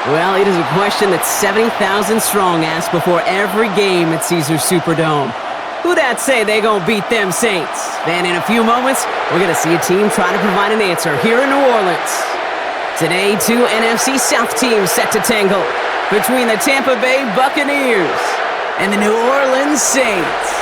Well, it is a question that 70,000 strong ask before every game at Caesars Superdome. Who dat say they gonna beat them Saints? And in a few moments, we're gonna see a team trying to provide an answer here in New Orleans. Today, two NFC South teams set to tangle between the Tampa Bay Buccaneers and the New Orleans Saints.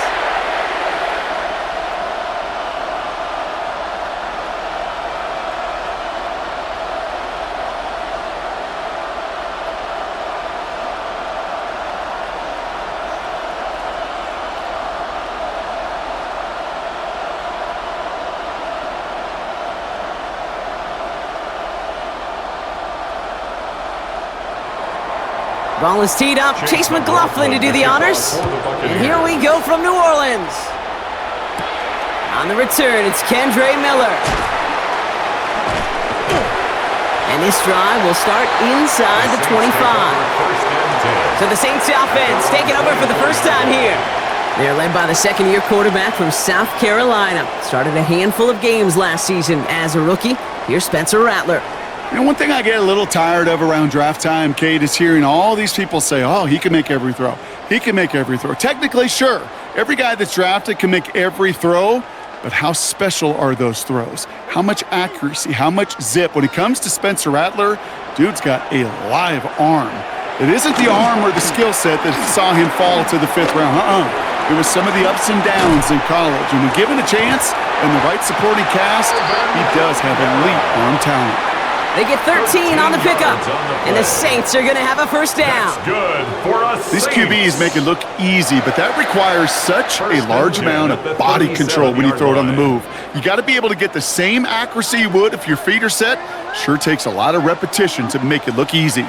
Ball is teed up. Chase McLaughlin to do the honors. And here we go from New Orleans. On the return, it's Kendre Miller. And this drive will start inside the 25. So the Saints offense taking over for the first time here. They're led by the second-year quarterback from South Carolina. Started a handful of games last season as a rookie. Here's Spencer Rattler. You know, one thing I get a little tired of around draft time, Kate, is hearing all these people say, oh, he can make every throw. He can make every throw. Technically, sure. Every guy that's drafted can make every throw, but how special are those throws? How much accuracy? How much zip? When it comes to Spencer Rattler, dude's got a live arm. It isn't the arm or the skill set that saw him fall to the 5th round. It was some of the ups and downs in college. And when given a chance and the right supporting cast, he does have elite arm talent. They get 13 on the pickup, and the Saints are going to have a first down. That's good for us. These QBs make it look easy, but that requires such a large amount of body control when you throw it on the move. You got to be able to get the same accuracy you would if your feet are set. Sure takes a lot of repetition to make it look easy.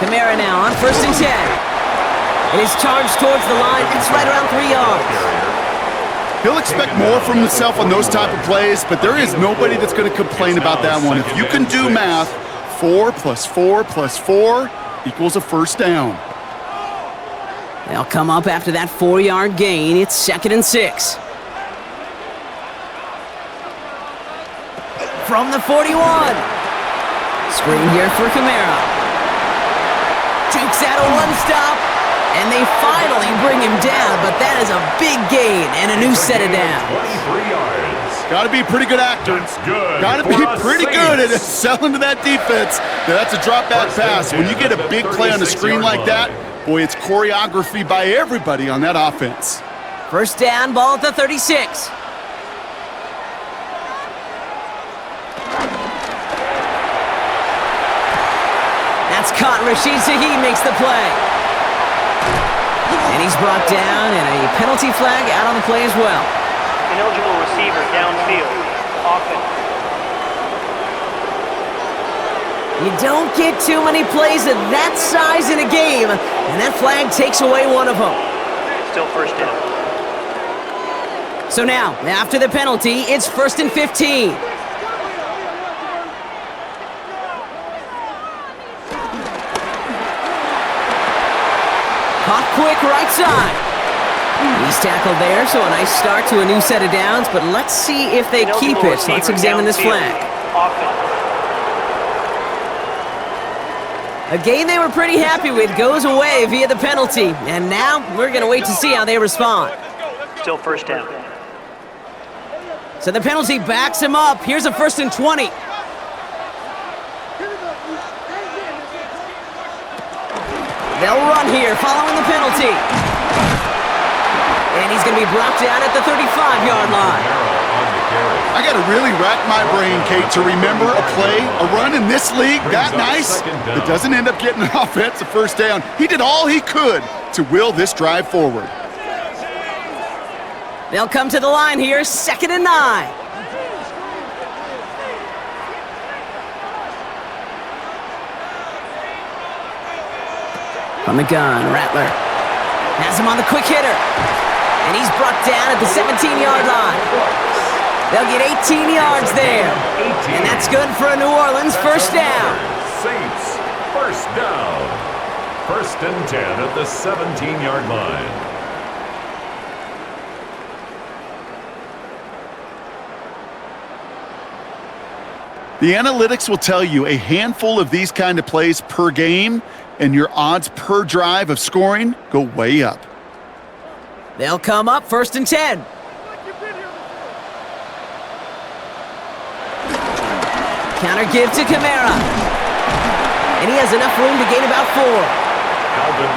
Kamara now on 1st and 10. And he's charged towards the line. It's right around 3 yards. He'll expect more from himself on those type of plays, but there is nobody that's going to complain about that one. If you can do math, 4 + 4 + 4 equals a first down. They'll come up after that 4-yard gain. It's 2nd and 6. From the 41. Screen here for Kamara. Takes out a one-stop. And they finally bring him down, but that is a big gain and a new set of downs. 23 yards. Got to be a pretty good actor. Got to be pretty good at selling to that defense. Now, that's a drop-back pass. When you get a big play on the screen like that, boy, it's choreography by everybody on that offense. First down, ball at the 36. That's caught. Rashid Shaheed makes the play. And he's brought down, and a penalty flag out on the play as well. Ineligible receiver downfield. Offense. You don't get too many plays of that size in a game, and that flag takes away one of them. Still first down. So now, after the penalty, it's 1st and 15. Caught quick right side. He's tackled there, so a nice start to a new set of downs, but let's see if they keep it. Let's examine this flag. A game they were pretty happy with goes away via the penalty, and now we're going to wait to see how they respond. Still first down. So the penalty backs him up. Here's a 1st and 20. They'll run here following the penalty. And he's going to be brought down at the 35-yard line. I got to really rack my brain, Kate, to remember a play, a run in this league that nice that doesn't end up getting an offensive first down. He did all he could to will this drive forward. They'll come to the line here, 2nd and 9. From the gun, Rattler has him on the quick hitter. And he's brought down at the 17-yard line. They'll get 18 yards there. And that's good for a New Orleans first down. Saints, first down. 1st and 10 at the 17-yard line. The analytics will tell you a handful of these kind of plays per game, and your odds per drive of scoring go way up. They'll come up 1st and 10. Counter give to Kamara. And he has enough room to gain about 4.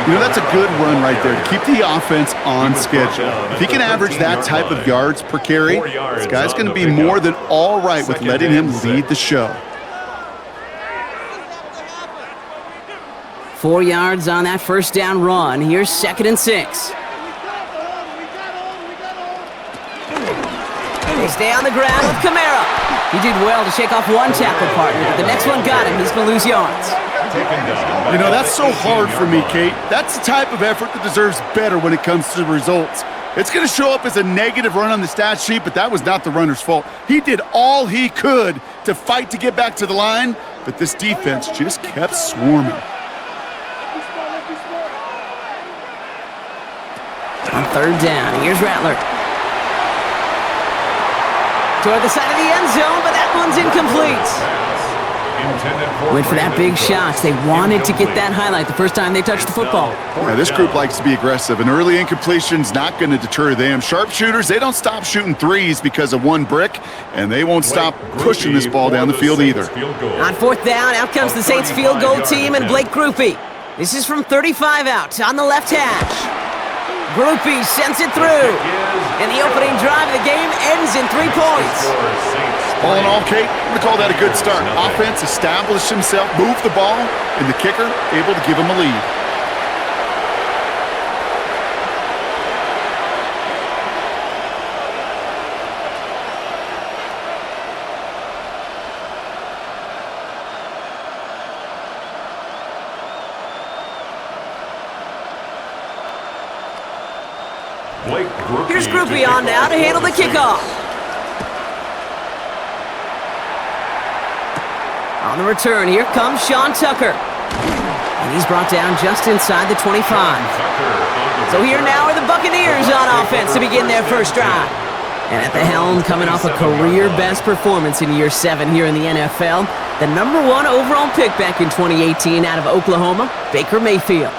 You know, that's a good run right there to keep the offense on schedule. If he can average that type of yards per carry, this guy's going to be more than all right with letting him lead the show. 4 yards on that 1st down run. Here's 2nd and 6. They stay on the ground with Kamara. He did well to shake off one tackle partner, but the next one got him. He's going to lose yards. You know, that's so hard for me, Kate. That's the type of effort that deserves better when it comes to the results. It's going to show up as a negative run on the stat sheet, but that was not the runner's fault. He did all he could to fight to get back to the line, but this defense just kept swarming. On 3rd down, here's Rattler. Toward the side of the end zone, but that one's incomplete. Went for that big shot. They wanted to get that highlight the first time they touched the football. Yeah, this group likes to be aggressive. An early incompletion's not going to deter them. Sharpshooters, they don't stop shooting threes because of one brick, and they won't stop pushing this ball down the field either. On 4th down, out comes the Saints field goal team and Blake Grupe. This is from 35 out on the left hash. Grupe sends it through, and the opening drive of the game ends in 3 points. All in all, Kate, I'm going to call that a good start. Offense established himself, moved the ball, and the kicker able to give him a lead. Here's Grupe on now to handle the kickoff. On the return, here comes Sean Tucker. And he's brought down just inside the 25. So here now are the Buccaneers on offense to begin their first drive. And at the helm, coming off a career-best performance in year 7 here in the NFL, the #1 overall pick back in 2018 out of Oklahoma, Baker Mayfield.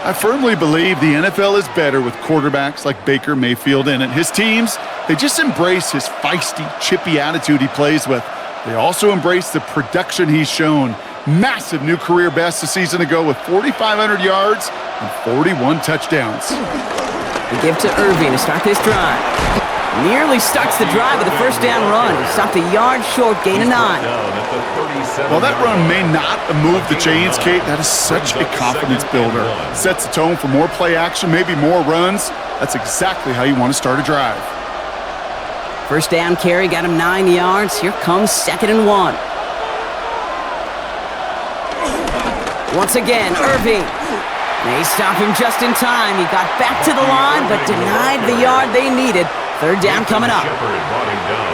I firmly believe the NFL is better with quarterbacks like Baker Mayfield in it. His teams, they just embrace his feisty, chippy attitude he plays with. They also embrace the production he's shown. Massive new career best a season ago with 4,500 yards and 41 touchdowns. They give to Irving to start this drive. Nearly starts the drive with a 1st down run. He stopped a yard short, gain of 9. While that run may not move the chains, Kate, that is such a confidence builder. Sets the tone for more play action, maybe more runs. That's exactly how you want to start a drive. 1st down carry got him 9 yards. Here comes 2nd and 1. Once again, Irving. They stop him just in time. He got back to the line, but denied the yard they needed. 3rd down coming up.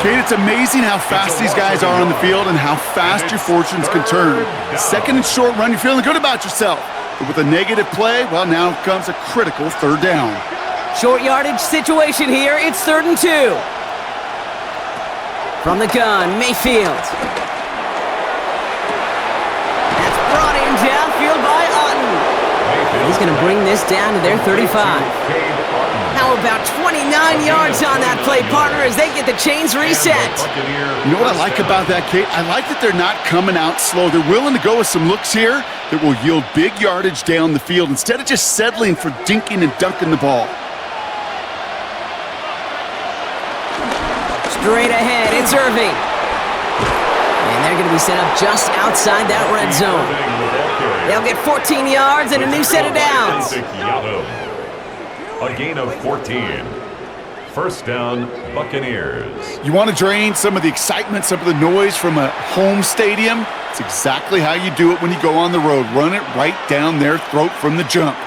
Kate, it's amazing how fast these guys are on the field and how fast your fortunes can turn. 2nd and short run, you're feeling good about yourself. But with a negative play, well, now comes a critical 3rd down. Short yardage situation here. It's 3rd and 2. From the gun, Mayfield. That's brought in downfield by Otten. He's going to bring this down to their 35. How about 29 yards on that play, partner, as they get the chains reset? You know what I like about that, Kate? I like that they're not coming out slow. They're willing to go with some looks here that will yield big yardage down the field instead of just settling for dinking and dunking the ball. Straight ahead, it's Irving. And they're going to be set up just outside that red zone. They'll get 14 yards and a new set of downs. A gain of 14. 1st down, Buccaneers. You want to drain some of the excitement, some of the noise from a home stadium? It's exactly how you do it when you go on the road. Run it right down their throat from the jump.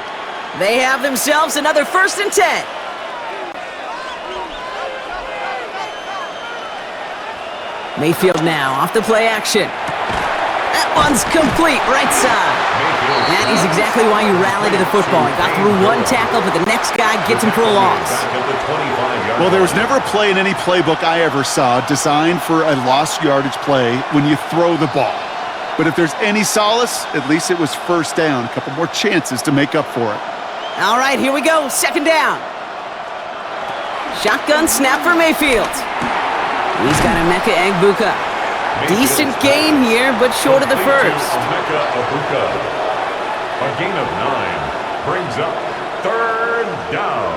They have themselves another 1st and 10. Mayfield now off the play action. That one's complete, right side. That is exactly why you rally to the football. He got through one tackle, but the next guy gets him for a loss. Well, there was never a play in any playbook I ever saw designed for a lost yardage play when you throw the ball. But if there's any solace, at least it was first down. A couple more chances to make up for it. All right, here we go. Second down. Shotgun snap for Mayfield. He's got Emeka Egbuka. Decent gain here, but short of the first. A gain of 9 brings up third down.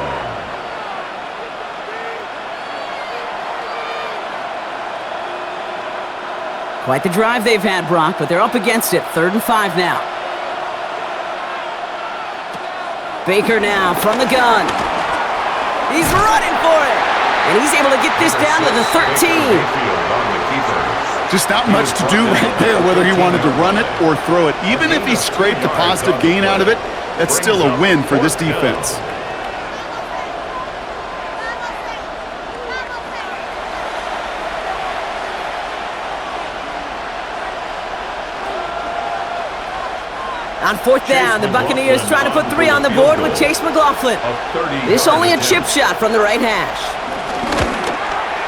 Quite the drive they've had, Brock, but they're up against it. 3rd and 5 now. Baker now from the gun. He's running for it. And he's able to get this down to the 13. Just not much to do right there, whether he wanted to run it or throw it. Even if he scraped a positive gain out of it, that's still a win for this defense. On 4th down, the Buccaneers trying to put 3 on the board with Chase McLaughlin. This only a chip shot from the right hash.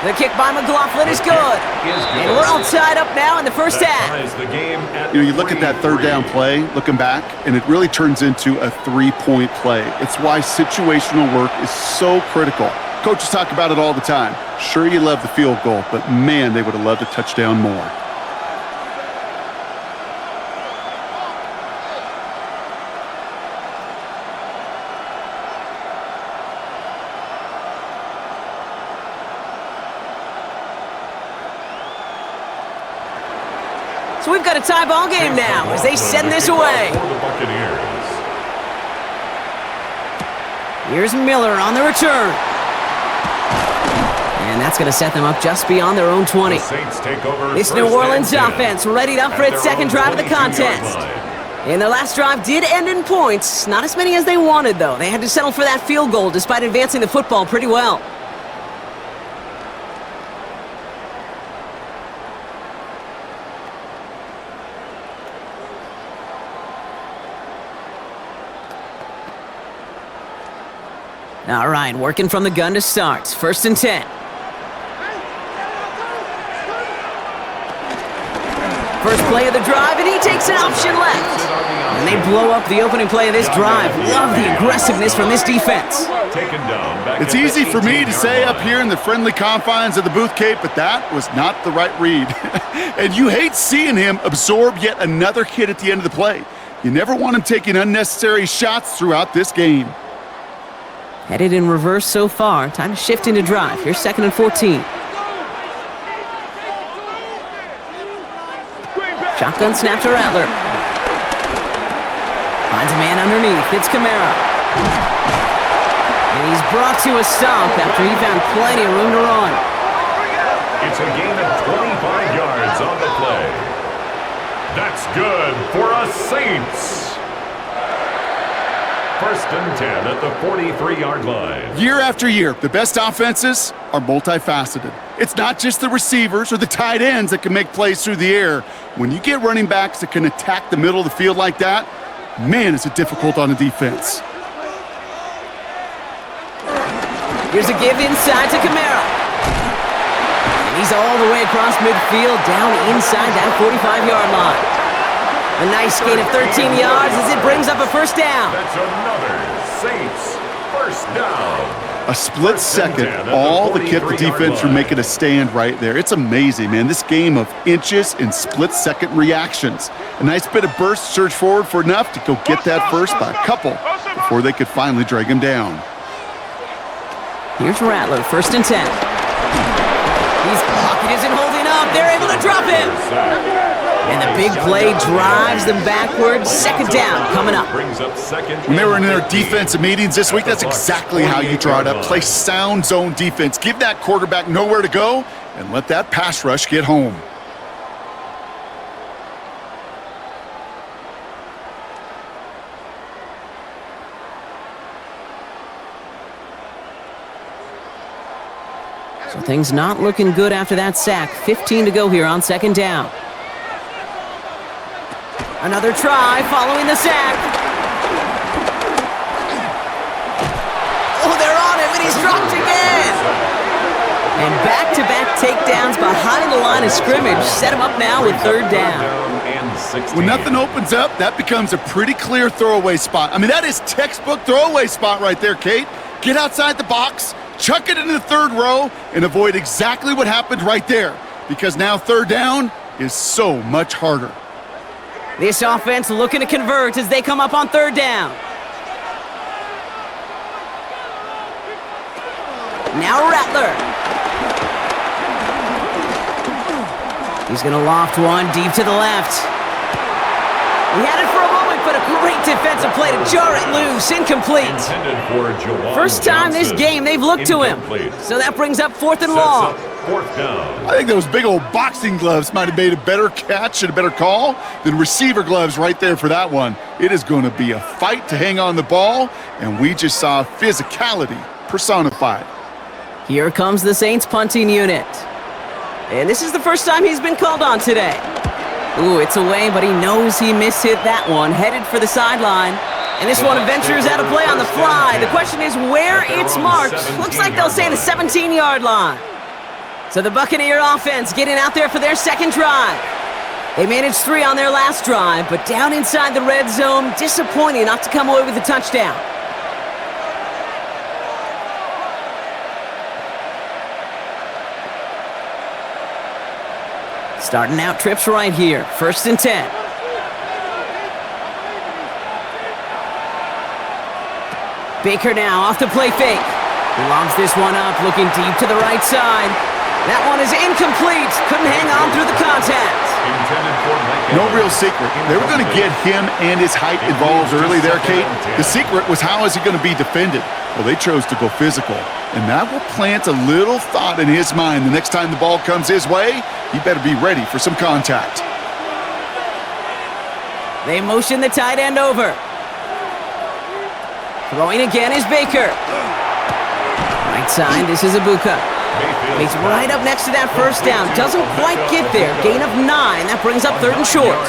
The kick by McLaughlin is good. And we're all tied up now in the first half. You look at that 3rd down play, looking back, and it really turns into a 3-point play. It's why situational work is so critical. Coaches talk about it all the time. Sure, you love the field goal, but man, they would have loved a touchdown more. So we've got a tie ball game now as they send this away. Here's Miller on the return. And that's going to set them up just beyond their own 20. This New Orleans offense readied up for its second drive of the contest. And their last drive did end in points. Not as many as they wanted, though. They had to settle for that field goal despite advancing the football pretty well. All right, working from the gun to start. 1st and 10. First play of the drive, and he takes an option left. And they blow up the opening play of this drive. Love the aggressiveness from this defense. It's easy for me to say up here in the friendly confines of the Booth Cape, but that was not the right read. And you hate seeing him absorb yet another hit at the end of the play. You never want him taking unnecessary shots throughout this game. Headed in reverse so far. Time to shift into drive. Here's 2nd and 14. Shotgun snap to Rattler. Finds a man underneath. It's Kamara. And he's brought to a stop after he found plenty of room to run. It's a gain of 25 yards on the play. That's good for us Saints. 1st and 10 at the 43-yard line. Year after year, the best offenses are multifaceted. It's not just the receivers or the tight ends that can make plays through the air. When you get running backs that can attack the middle of the field like that, man, is it difficult on the defense. Here's a give inside to Kamara. And he's all the way across midfield, down inside that 45-yard line. A nice gain of 13 yards as it brings up a 1st down. That's another Saints 1st down. A split second, all that kept the defense from making a stand right there. It's amazing, man. This game of inches and split-second reactions. A nice bit of burst, surge forward for enough to go get that first by a couple before they could finally drag him down. Here's Rattler, 1st and 10. His pocket isn't holding up. They're able to drop him. And the big play drives them backwards. 2nd down coming up. When they were in their defensive meetings this week, that's exactly how you draw it up. Play sound zone defense. Give that quarterback nowhere to go and let that pass rush get home. So things not looking good after that sack. 15 to go here on 2nd down. Another try following the sack. Oh, they're on him, and he's dropped again. And back-to-back takedowns behind the line of scrimmage set him up now with third down. When nothing opens up, that becomes a pretty clear throwaway spot. I mean, that is textbook throwaway spot right there, Kate. Get outside the box, chuck it into the third row, and avoid exactly what happened right there. Because now third down is so much harder. This offense looking to convert as they come up on third down. Now Rattler. He's going to loft one deep to the left. He had it for a moment, but a great defensive play to jar it loose. Incomplete. First time this game they've looked to him. So that brings up fourth and long. Fourth down. I think those big old boxing gloves might have made a better catch and a better call than receiver gloves right there for that one. It is going to be a fight to hang on the ball, and we just saw physicality personified. Here comes the Saints punting unit. And this is the first time he's been called on today. Ooh, it's away, but he knows he mishit that one. Headed for the sideline. And this one ventures out of play on the fly. The question is where it's marked. Looks like they'll say the 17-yard line. So the Buccaneer offense getting out there for their second drive. They managed 3 on their last drive, but down inside the red zone, disappointing not to come away with a touchdown. Starting out trips right here. 1st and 10. Baker now off the play fake. He lobs this one up, looking deep to the right side. That one is incomplete. Couldn't hang on through the contact. No real secret. They were going to get him and his height involved early there, Kate. The secret was how is he going to be defended? Well, they chose to go physical. And that will plant a little thought in his mind. The next time the ball comes his way, he better be ready for some contact. They motion the tight end over. Throwing again is Baker. Right side, this is Ibuka. He's right up next to that first down. Doesn't quite get there. Gain of 9. That brings up 3rd and short.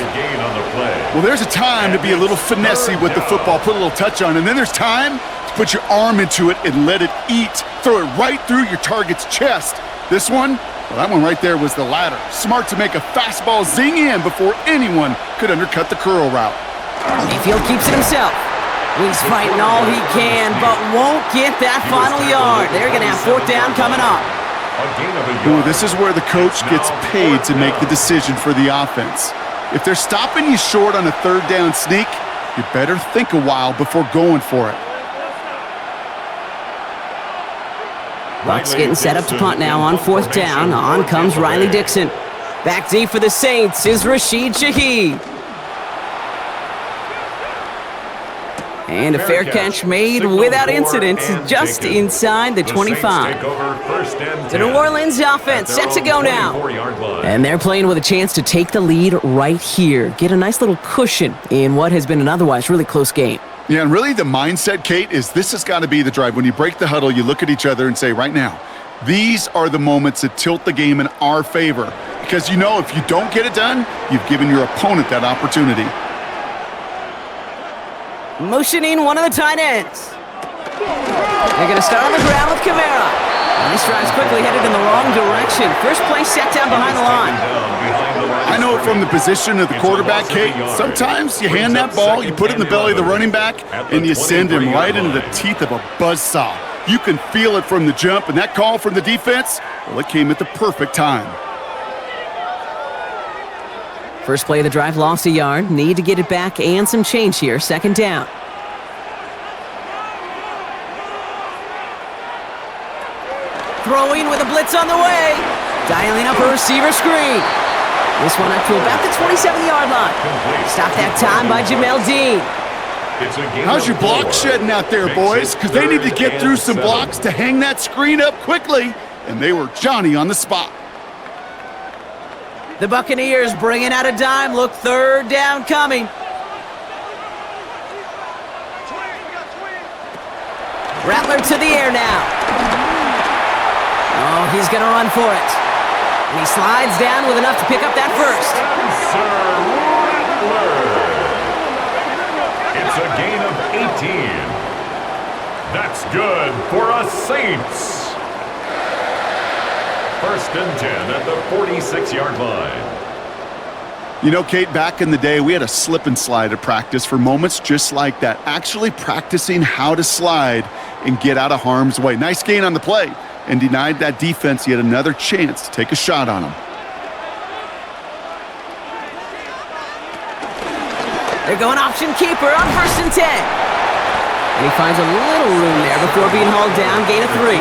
Well, there's a time to be a little finessey with the football, put a little touch on, and then there's time to put your arm into it and let it eat. Throw it right through your target's chest. This one, well, that one right there was the latter. Smart to make a fastball zing in before anyone could undercut the curl route. Mayfield keeps it himself. He's fighting all he can, but won't get that final yard. They're going to have 4th down coming up. Ooh, this is where the coach gets paid to make the decision for the offense. If they're stopping you short on a 3rd down sneak, you better think a while before going for it. Bucks getting set up to punt now on 4th down. On comes Riley Dixon. Back deep for the Saints is Rashid Shaheed. And a fair catch made without incident just inside the 25. The New Orleans offense set to go now. And they're playing with a chance to take the lead right here. Get a nice little cushion in what has been an otherwise really close game. Yeah, and really the mindset, Kate, is this has got to be the drive. When you break the huddle, you look at each other and say, right now, these are the moments that tilt the game in our favor. Because you know if you don't get it done, you've given your opponent that opportunity. Motioning one of the tight ends. They're going to start on the ground with Kamara. And this drive's quickly headed in the wrong direction. First play set down behind the line. I know from the position of the quarterback, Kate, sometimes you hand that ball, you put it in the belly of the running back, and you send him right into the teeth of a buzzsaw. You can feel it from the jump, and that call from the defense, well, it came at the perfect time. First play of the drive lost a yard. Need to get it back and some change here. 2nd down. Throwing with a blitz on the way. Dialing up a receiver screen. This one up to about the 27-yard line. Stopped that time by Jamel Dean. How's your block shedding out there, boys? Because they need to get through some blocks to hang that screen up quickly. And they were Johnny on the spot. The Buccaneers bringing out a dime. Look, 3rd down coming. Rattler to the air now. Oh, he's going to run for it. And he slides down with enough to pick up that first. Sir Rattler. 18. That's good for a Saints. First and 10 at the 46-yard line. You know, Kate, back in the day, we had a slip and slide at practice for moments just like that. Actually practicing how to slide and get out of harm's way. Nice gain on the play and denied that defense yet another chance to take a shot on him. They're going option keeper on first and 10. And he finds a little room there before being hauled down, gain of 3.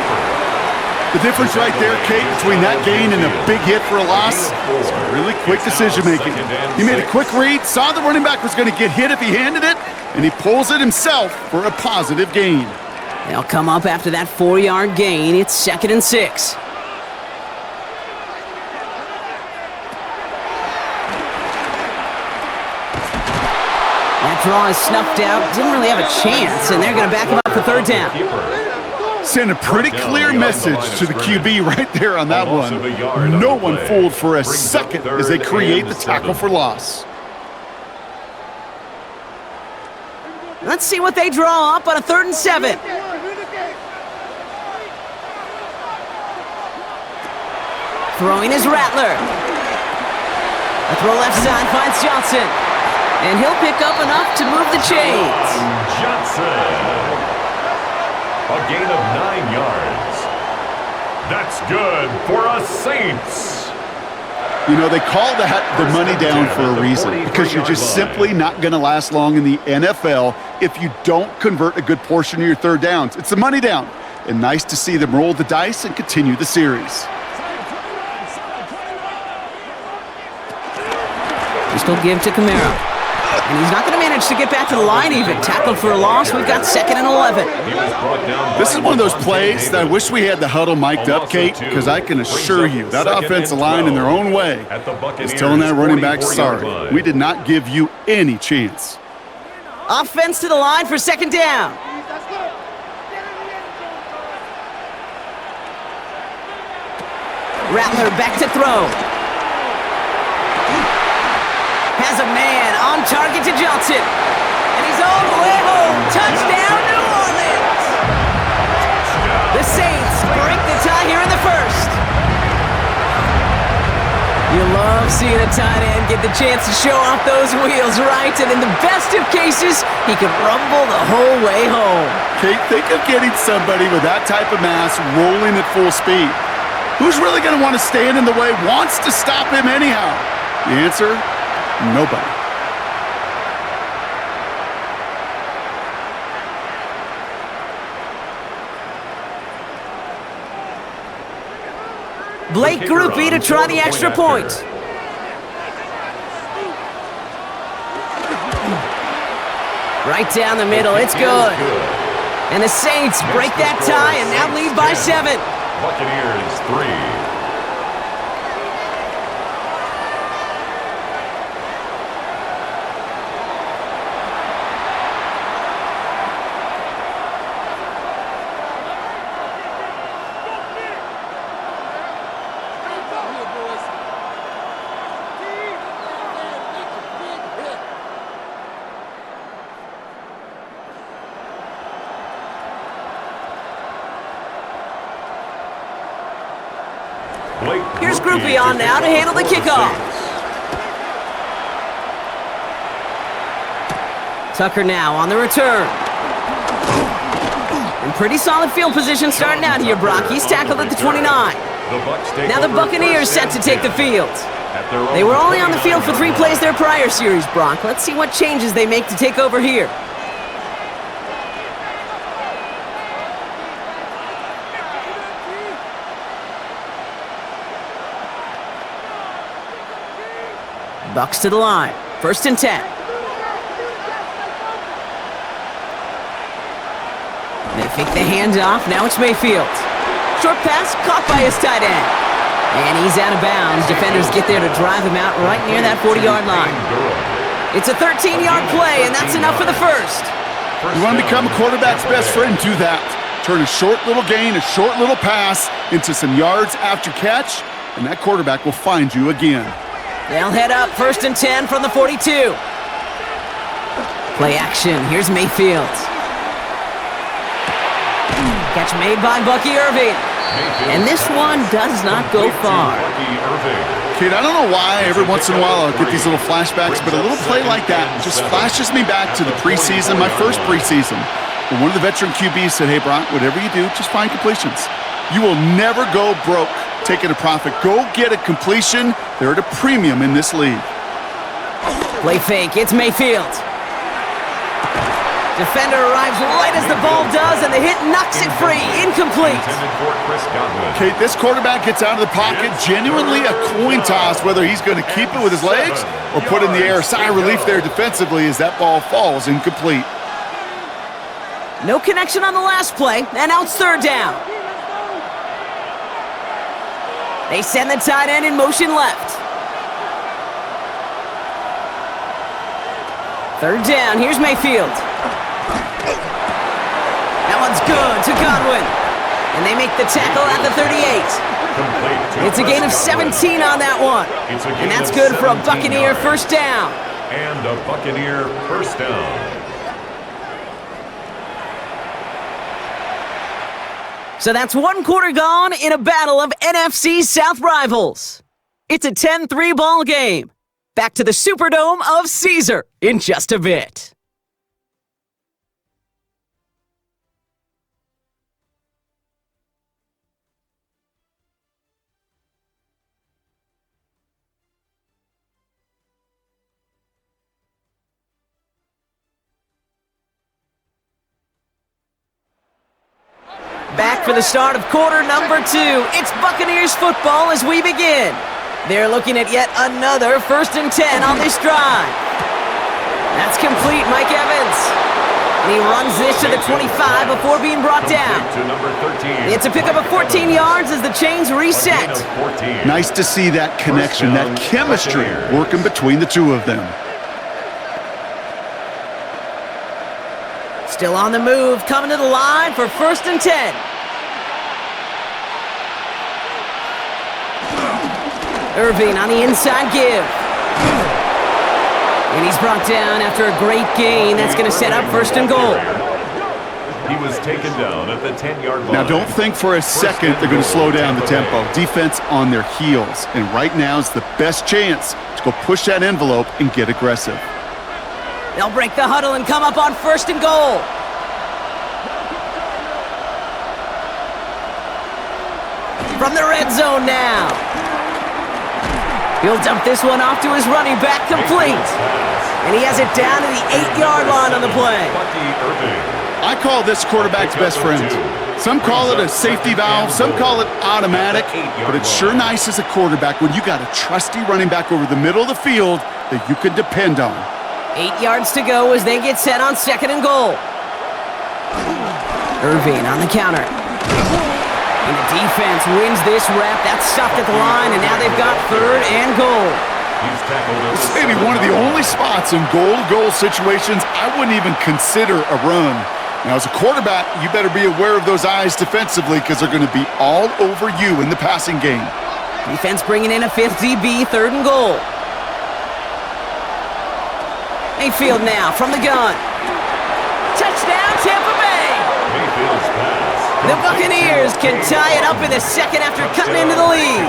The difference right there, Kate, between that gain and a big hit for a loss is really quick decision-making. He made a quick read, saw the running back was going to get hit if he handed it, and he pulls it himself for a positive gain. They'll come up after that 4-yard gain. It's 2nd and 6. That draw is snuffed out. Didn't really have a chance, and they're going to back him up for 3rd down. Send a pretty clear message to the QB right there on that one. No one fooled for a second as they create the tackle for loss. Let's see what they draw up on a 3rd and 7. Throwing is Rattler. A throw left side finds Johnson. And he'll pick up enough to move the chains. Johnson. A gain of 9 yards. That's good for a Saints. You know, they call that the money down for a reason because you're just simply not going to last long in the NFL if you don't convert a good portion of your 3rd downs. It's the money down. And nice to see them roll the dice and continue the series. Pistol give to Kamara. And he's not going to manage to get back to the line even. Tackled for a loss. We've got 2nd and 11. This is one of those plays that I wish we had the huddle mic'd up, Kate, because I can assure you that offensive line in their own way is telling that running back, sorry, we did not give you any chance. Offense to the line for 2nd down. Rattler back to throw. Has a man on target to Johnson. And he's all the way home. Touchdown, New Orleans! The Saints break the tie here in the 1st. You love seeing a tight end get the chance to show off those wheels, right? And in the best of cases, he can rumble the whole way home. Kate, think of getting somebody with that type of mass rolling at full speed. Who's really going to want to stand in the way, wants to stop him anyhow? The answer? Nobody. Blake Groupie to try the extra point. Right down the middle, it's good. And the Saints break that tie and now lead by 7. Buccaneers 3. Here's Groupie on now to handle the kickoff. Tucker now on the return. In pretty solid field position starting out here, Brock. He's tackled at the 29. Now the Buccaneers set to take the field. They were only on the field for 3 plays their prior series, Brock. Let's see what changes they make to take over here. Bucks to the line. 1st and 10. They fake the handoff. Now it's Mayfield. Short pass caught by his tight end. And he's out of bounds. Defenders get there to drive him out right near that 40-yard line. It's a 13-yard play, and that's enough for the 1st. You want to become a quarterback's best friend? Do that. Turn a short little gain, a short little pass into some yards after catch, and that quarterback will find you again. They'll head up 1st and 10 from the 42. Play action. Here's Mayfield. Catch made by Bucky Irving. And this one does not go far. Kid, I don't know why every once in a while I'll get these little flashbacks, but a little play like that just flashes me back to the preseason, my first preseason. When one of the veteran QBs said, hey, Brock, whatever you do, just find completions. You will never go broke taking a profit. Go get a completion. They're at a premium in this league. Play fake. It's Mayfield. Defender arrives right as the ball does, and the hit knocks it free. Incomplete. Kate, this quarterback gets out of the pocket, genuinely a coin toss whether he's going to keep it with his legs or put it in the air. Sigh of relief there defensively as that ball falls incomplete. No connection on the last play, and now it's third down. They send the tight end in motion left. Third down, here's Mayfield. That one's good to Godwin. And they make the tackle at the 38. It's a gain of 17 on that one. And that's good for a Buccaneer first down. And a Buccaneer first down. So that's one quarter gone in a battle of NFC South rivals. It's a 10-3 ball game. Back to the Superdome of Caesar in just a bit. Back for the start of quarter number 2. It's Buccaneers football as we begin. They're looking at yet another 1st and 10 on this drive. That's complete, Mike Evans. And he runs this to the 25 before being brought down. It's a pickup of 14 yards as the chains reset. Nice to see that connection, that chemistry working between the two of them. Still on the move, coming to the line for 1st and 10. Irving on the inside give. And he's brought down after a great gain. That's going to set up 1st and goal. He was taken down at the 10-yard line. Now, don't think for a second they're going to slow down the tempo. Defense on their heels. And right now is the best chance to go push that envelope and get aggressive. They'll break the huddle and come up on 1st and goal. From the red zone now. He'll dump this one off to his running back, complete. And he has it down to the 8-yard line on the play. I call this quarterback's best friend. Some call it a safety valve, some call it automatic, but it's sure nice as a quarterback when you got a trusty running back over the middle of the field that you can depend on. 8 yards to go as they get set on 2nd and goal. Irving on the counter. And the defense wins this rep. That's stopped at the line, and now they've got 3rd and goal. This may be one of the only spots in goal-to-goal situations I wouldn't even consider a run. Now, as a quarterback, you better be aware of those eyes defensively because they're going to be all over you in the passing game. Defense bringing in a 5th DB, 3rd and goal. Mayfield now from the gun. Touchdown, Tampa Bay! Mayfield's pass. The Buccaneers can tie it up in the 2nd after cutting into the lead.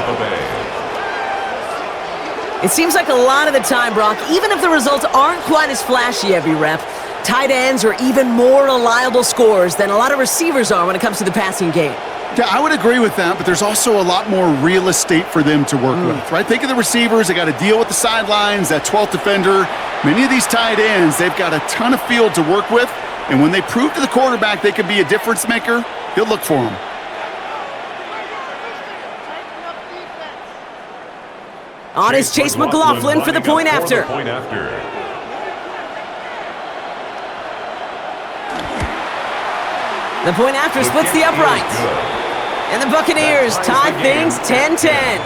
It seems like a lot of the time, Brock, even if the results aren't quite as flashy every rep, tight ends are even more reliable scorers than a lot of receivers are when it comes to the passing game. Yeah, I would agree with that, but there's also a lot more real estate for them to work with, right? Think of the receivers. They got to deal with the sidelines, that 12th defender. Many of these tight ends, they've got a ton of field to work with, and when they prove to the quarterback they can be a difference maker, he'll look for them. On is Chase McLaughlin for the point after. The point after splits the uprights. And the Buccaneers tie things 10-10.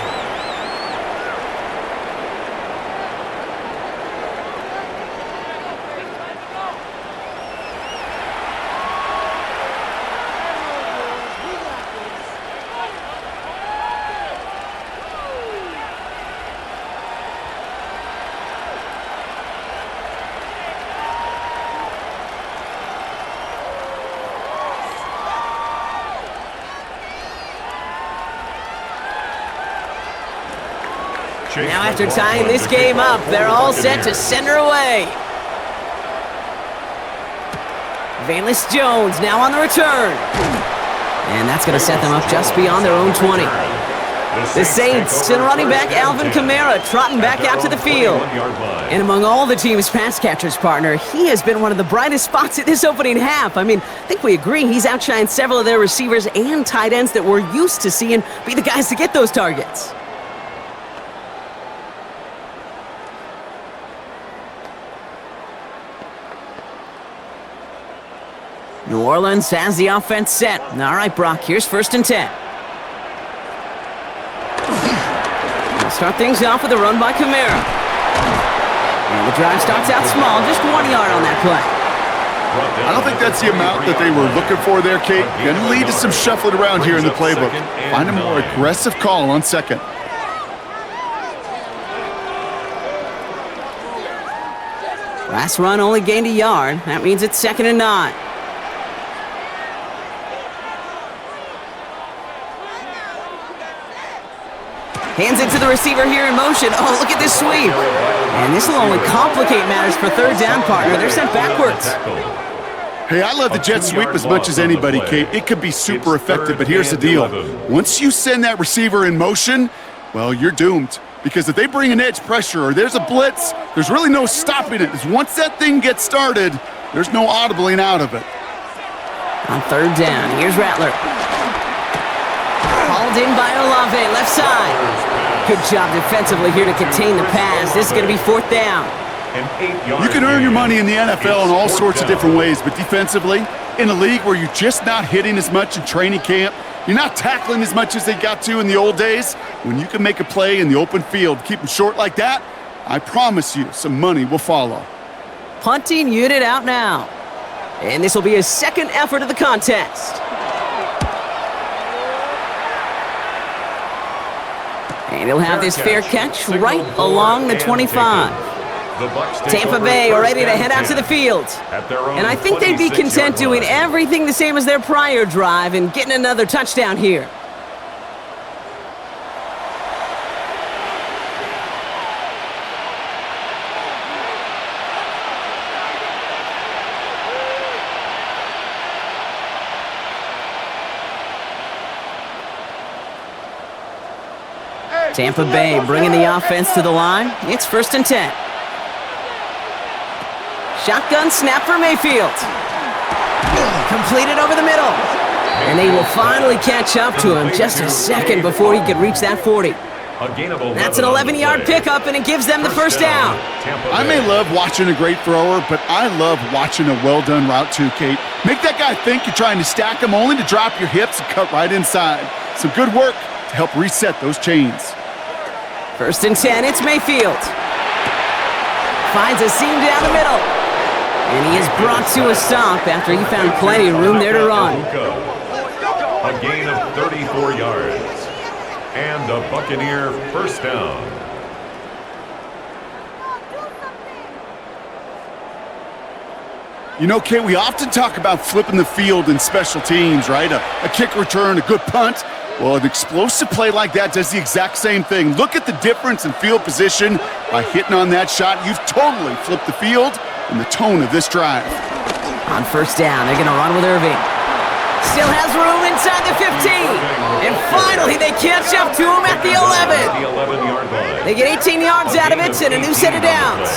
Now after tying this game up, they're all set to send her away. Valus Jones now on the return. And that's going to set them up just beyond their own 20. The Saints send running back Alvin Kamara trotting back out to the field. And among all the team's pass catchers, partner, he has been one of the brightest spots in this opening half. I mean, I think we agree he's outshined several of their receivers and tight ends that we're used to seeing be the guys to get those targets. New Orleans has the offense set. All right, Brock, here's 1st and 10. We'll start things off with a run by Kamara. And the drive starts out small, just 1 yard on that play. I don't think that's the amount that they were looking for there, Kate. Going to lead to some shuffling around here in the playbook. Find a more aggressive call on 2nd. Last run only gained a yard. That means it's 2nd and 9. Hands it to the receiver here in motion. Oh, look at this sweep. And this will only complicate matters for 3rd down, partner. They're sent backwards. Hey, I love the jet sweep as much as anybody, Kate. It could be super effective, but here's the deal. Once you send that receiver in motion, well, you're doomed. Because if they bring an edge pressure or there's a blitz, there's really no stopping it. Once that thing gets started, there's no audibling out of it. On 3rd down, here's Rattler. Hauled in by Olave, left side. Good job defensively here to contain the pass. This is going to be 4th down. You can earn your money in the NFL in all sorts of different ways, but defensively, in a league where you're just not hitting as much in training camp, you're not tackling as much as they got to in the old days, when you can make a play in the open field, keep them short like that, I promise you some money will follow. Punting unit out now. And this will be his 2nd effort of the contest. And he'll have this fair catch right along the 25. Tampa Bay are ready to head out to the field. And I think they'd be content doing everything the same as their prior drive and getting another touchdown here. Tampa Bay bringing the offense to the line. It's 1st and 10. Shotgun snap for Mayfield. Completed over the middle. And they will finally catch up to him just a second before he could reach that 40. That's an 11-yard pickup, and it gives them the 1st down. I may love watching a great thrower, but I love watching a well-done route too, Kate. Make that guy think you're trying to stack him only to drop your hips and cut right inside. Some good work to help reset those chains. 1st and 10, it's Mayfield. Finds a seam down the middle. And he is brought to a stop after he found plenty of room there to run. A gain of 34 yards. And a Buccaneer 1st down. You know, Kate, we often talk about flipping the field in special teams, right? A kick return, a good punt. Well, an explosive play like that does the exact same thing. Look at the difference in field position. By hitting on that shot, you've totally flipped the field and the tone of this drive. On 1st down, they're going to run with Irving. Still has room inside the 15. And finally, they catch up to him at the 11. They get 18 yards out of it and a new set of downs.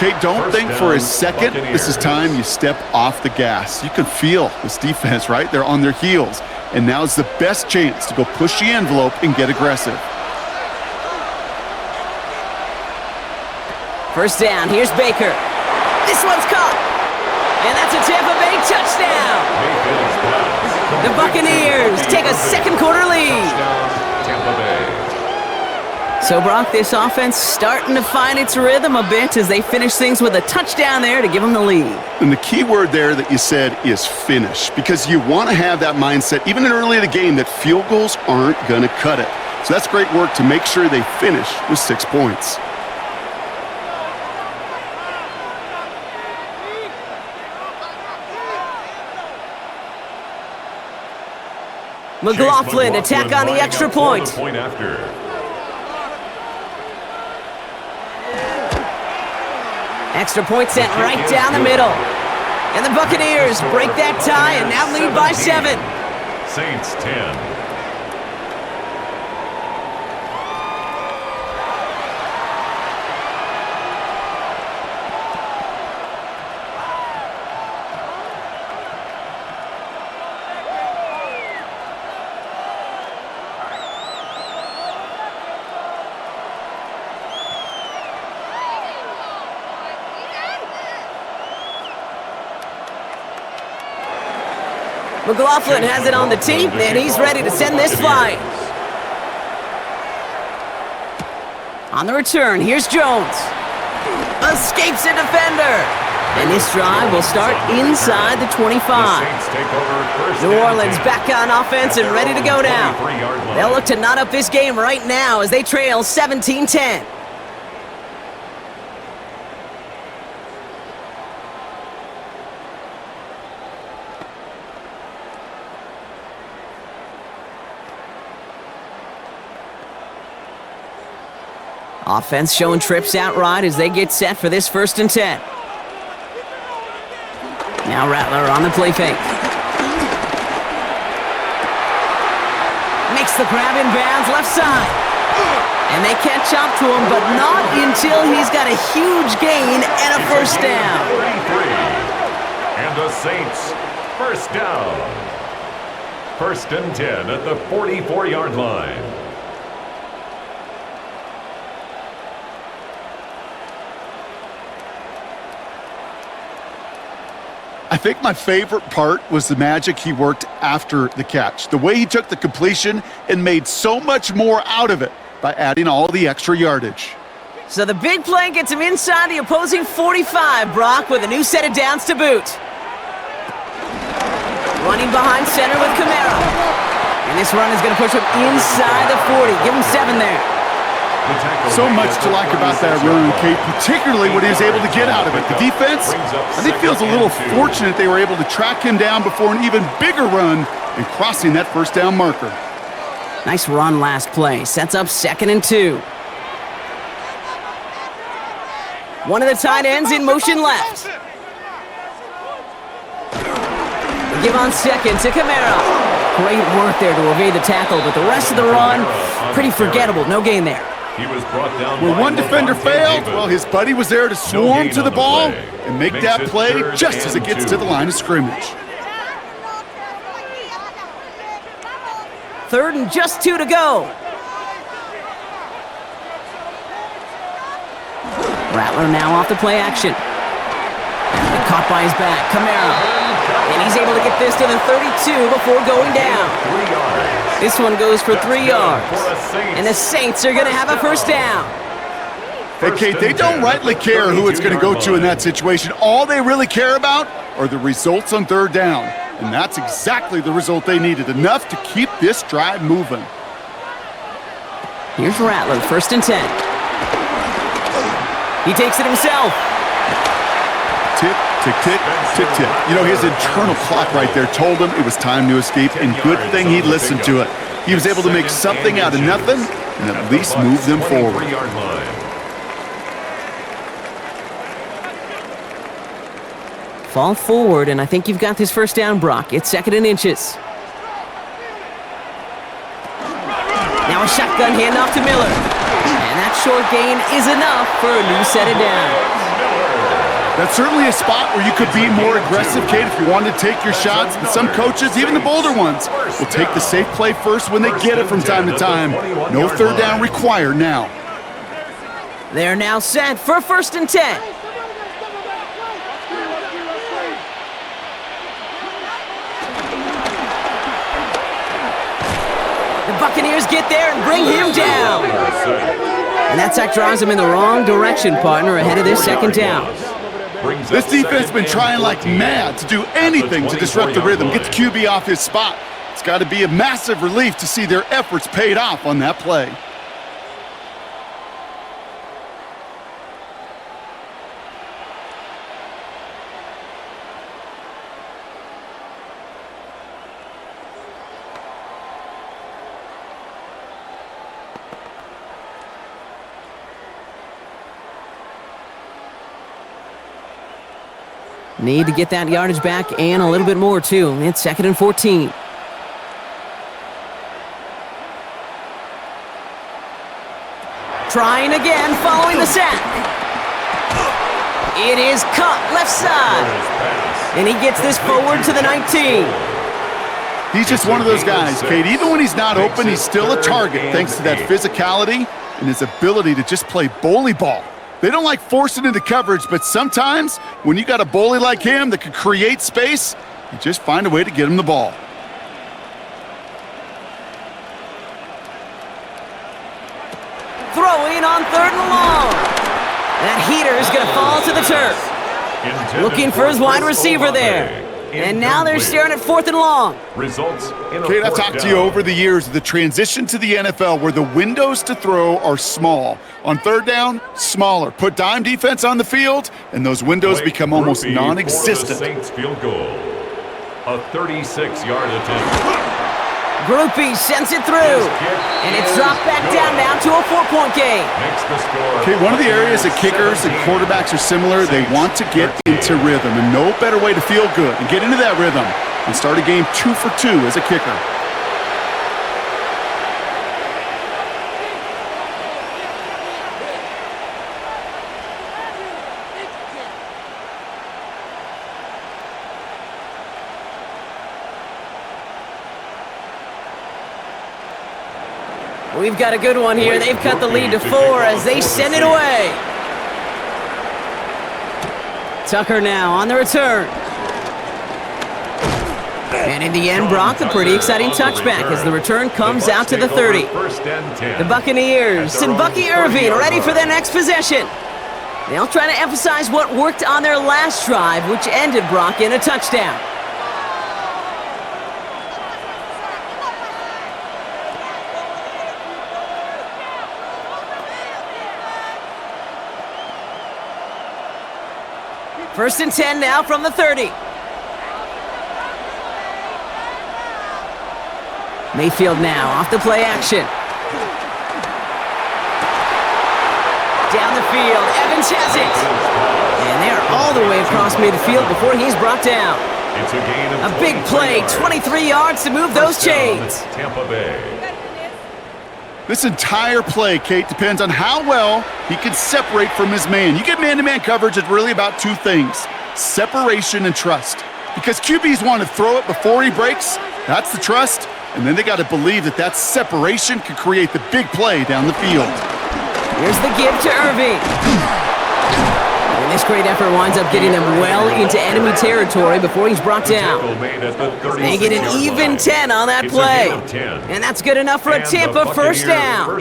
Kate, don't think for a second this is time you step off the gas. You can feel this defense, right? They're on their heels. And now's the best chance to go push the envelope and get aggressive. 1st down, here's Baker. This one's caught. And that's a Tampa Bay touchdown. The Buccaneers take a 2nd quarter lead. So, Brock, this offense starting to find its rhythm a bit as they finish things with a touchdown there to give them the lead. And the key word there that you said is finish, because you want to have that mindset, even in early in the game, that field goals aren't going to cut it. So that's great work to make sure they finish with 6 points. McLaughlin attack on the extra point. Extra point sent right down the middle. And the Buccaneers break that tie and now lead by 7. Saints 10. McLaughlin has it on the tee, and he's ready to send this flying. On the return, here's Jones. Escapes a defender. And this drive will start inside the 25. New Orleans back on offense and ready to go down. They'll look to knot up this game right now as they trail 17-10. Offense showing trips out right as they get set for this 1st and 10. Now Rattler on the play fake. Makes the grab in bounds left side. And they catch up to him, but not until he's got a huge gain and a 1st down. And the Saints, 1st down. 1st and 10 at the 44-yard line. I think my favorite part was the magic he worked after the catch. The way he took the completion and made so much more out of it by adding all the extra yardage. So the big play gets him inside the opposing 45, Brock, with a new set of downs to boot. Running behind center with Kamara. And this run is going to push him inside the 40. Give him 7 there. So much to like about that run, Kate, particularly what he was able to get out of it. The defense, I think, feels a little fortunate they were able to track him down before an even bigger run and crossing that 1st down marker. Nice run last play. Sets up 2nd and 2. One of the tight ends in motion left. They give on 2nd to Kamara. Great work there to evade the tackle, but the rest of the run, pretty forgettable. No gain there. He was brought down. Where one defender failed, well, his buddy was there to swarm to the ball and make that play just as it gets to the line of scrimmage. 3rd and just 2 to go. Rattler now off the play action. And caught by his back, Kamara. And he's able to get this to the 32 before going down. 3 yards. This one goes for 3 yards. And the Saints are going to have a 1st down. Hey, Kate, they don't rightly care who it's going to go to in that situation. All they really care about are the results on 3rd down. And that's exactly the result they needed. Enough to keep this drive moving. Here's Rattler, 1st and 10. He takes it himself. Tick, tick, tick, tick, tick. You know, his internal clock right there told him it was time to escape, and good thing he listened to it. He was able to make something out of nothing and at least move them forward. Fall forward, and I think you've got this 1st down, Brock. It's 2nd and inches. Now a shotgun handoff to Miller. And that short gain is enough for a new set of downs. That's certainly a spot where you could be more aggressive, Kate, if you wanted to take your shots. And some coaches, even the bolder ones, will take the safe play first when they get it from time to time. No 3rd down required now. They're now set for 1st and 10. The Buccaneers get there and bring him down. And that sack drives him in the wrong direction, partner, ahead of this 2nd down. This defense has been trying like mad to do anything to disrupt the rhythm, get the QB off his spot. It's got to be a massive relief to see their efforts paid off on that play. Need to get that yardage back and a little bit more, too. It's 2nd and 14. Trying again, following the sack. It is cut left side. And he gets this forward to the 19. He's just one of those guys, Kate. Even when he's not open, he's still a target thanks to that physicality and his ability to just play bully ball. They don't like forcing into coverage, but sometimes when you got a bully like him that can create space, you just find a way to get him the ball. Throwing on 3rd and long. That heater is going to fall to the turf. Looking for his wide receiver there. And now they're staring at 4th and long. Results in a Kate, I've 4th talked to you down. over the years of the transition to the NFL where the windows to throw are small. On 3rd down, smaller. Put dime defense on the field, and those windows Blake become almost Ruby for the non-existent. Saints field goal. A 36-yard attempt. Groupie sends it through. And it's dropped back down now to a 4-point game. Makes the score. Okay, one of the areas that kickers and quarterbacks are similar, they want to get into rhythm, and no better way to feel good and get into that rhythm and start a game 2 for 2 as a kicker. We've got a good one here. They've cut the lead to 4 as they send it away. Tucker now on the return. And in the end, Brock, a pretty exciting touchback as the return comes out to the 30. The Buccaneers and Bucky Irving ready for their next possession. They'll try to emphasize what worked on their last drive, which ended Brock in a touchdown. First and 10 now from the 30. Mayfield now off the play action. Down the field, Evans has it. And they're all the way across midfield before he's brought down. It's a gain of A big play, 23 yards to move those chains. Tampa Bay. This entire play, Kate, depends on how well he can separate from his man. You get man-to-man coverage, it's really about two things, separation and trust. Because QBs want to throw it before he breaks, that's the trust, and then they got to believe that that separation can create the big play down the field. Here's the give to Irving. And this great effort winds up getting them well into enemy territory before he's brought down. They get an even 10 on that play. And that's good enough for a Tampa first down.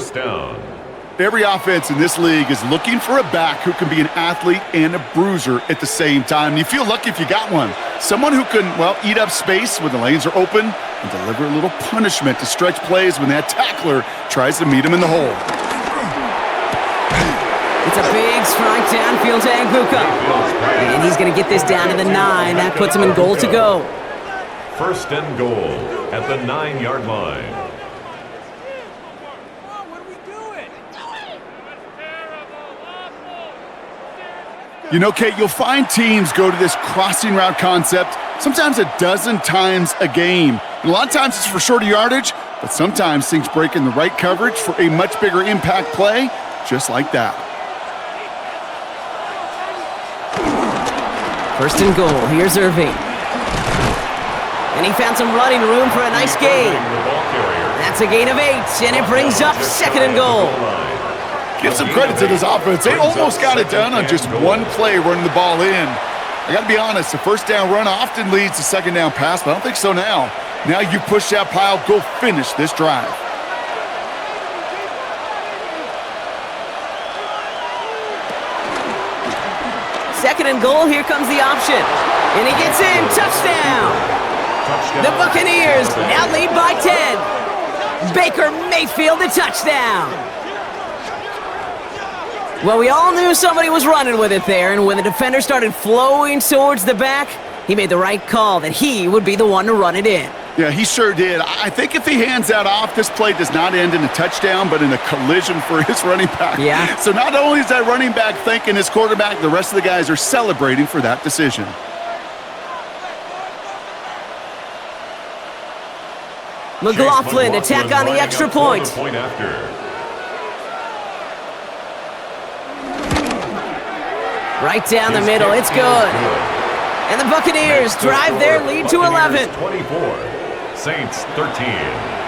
Every offense in this league is looking for a back who can be an athlete and a bruiser at the same time. And you feel lucky if you got one. Someone who can, well, eat up space when the lanes are open and deliver a little punishment to stretch plays when that tackler tries to meet him in the hole. It's a big strike downfield to Agbuka. And he's going to get this down to the 9. That puts him in goal to go. First and goal at the 9-yard line. You know, Kate, you'll find teams go to this crossing route concept sometimes a dozen times a game. And a lot of times it's for shorter yardage, but sometimes things break in the right coverage for a much bigger impact play, just like that. First and goal. Here's Irving. And he found some running room for a nice gain. That's a gain of 8, and it brings up second and goal. Give some credit to this offense. They almost got it done on just one play running the ball in. I got to be honest, the first down run often leads to second down pass, but I don't think so now. Now you push that pile, go finish this drive. Second and goal, here comes the option. And he gets in, touchdown! The Buccaneers now lead by 10. Baker Mayfield, the touchdown. Well, we all knew somebody was running with it there, and when the defender started flowing towards the back, he made the right call that he would be the one to run it in. Yeah, he sure did. I think if he hands that off, this play does not end in a touchdown, but in a collision for his running back. Yeah. So not only is that running back thanking his quarterback, the rest of the guys are celebrating for that decision. McLaughlin attack on the extra point. Point after. Right down the middle, it's good. And the Buccaneers drive their lead to 11. 24, Saints 13.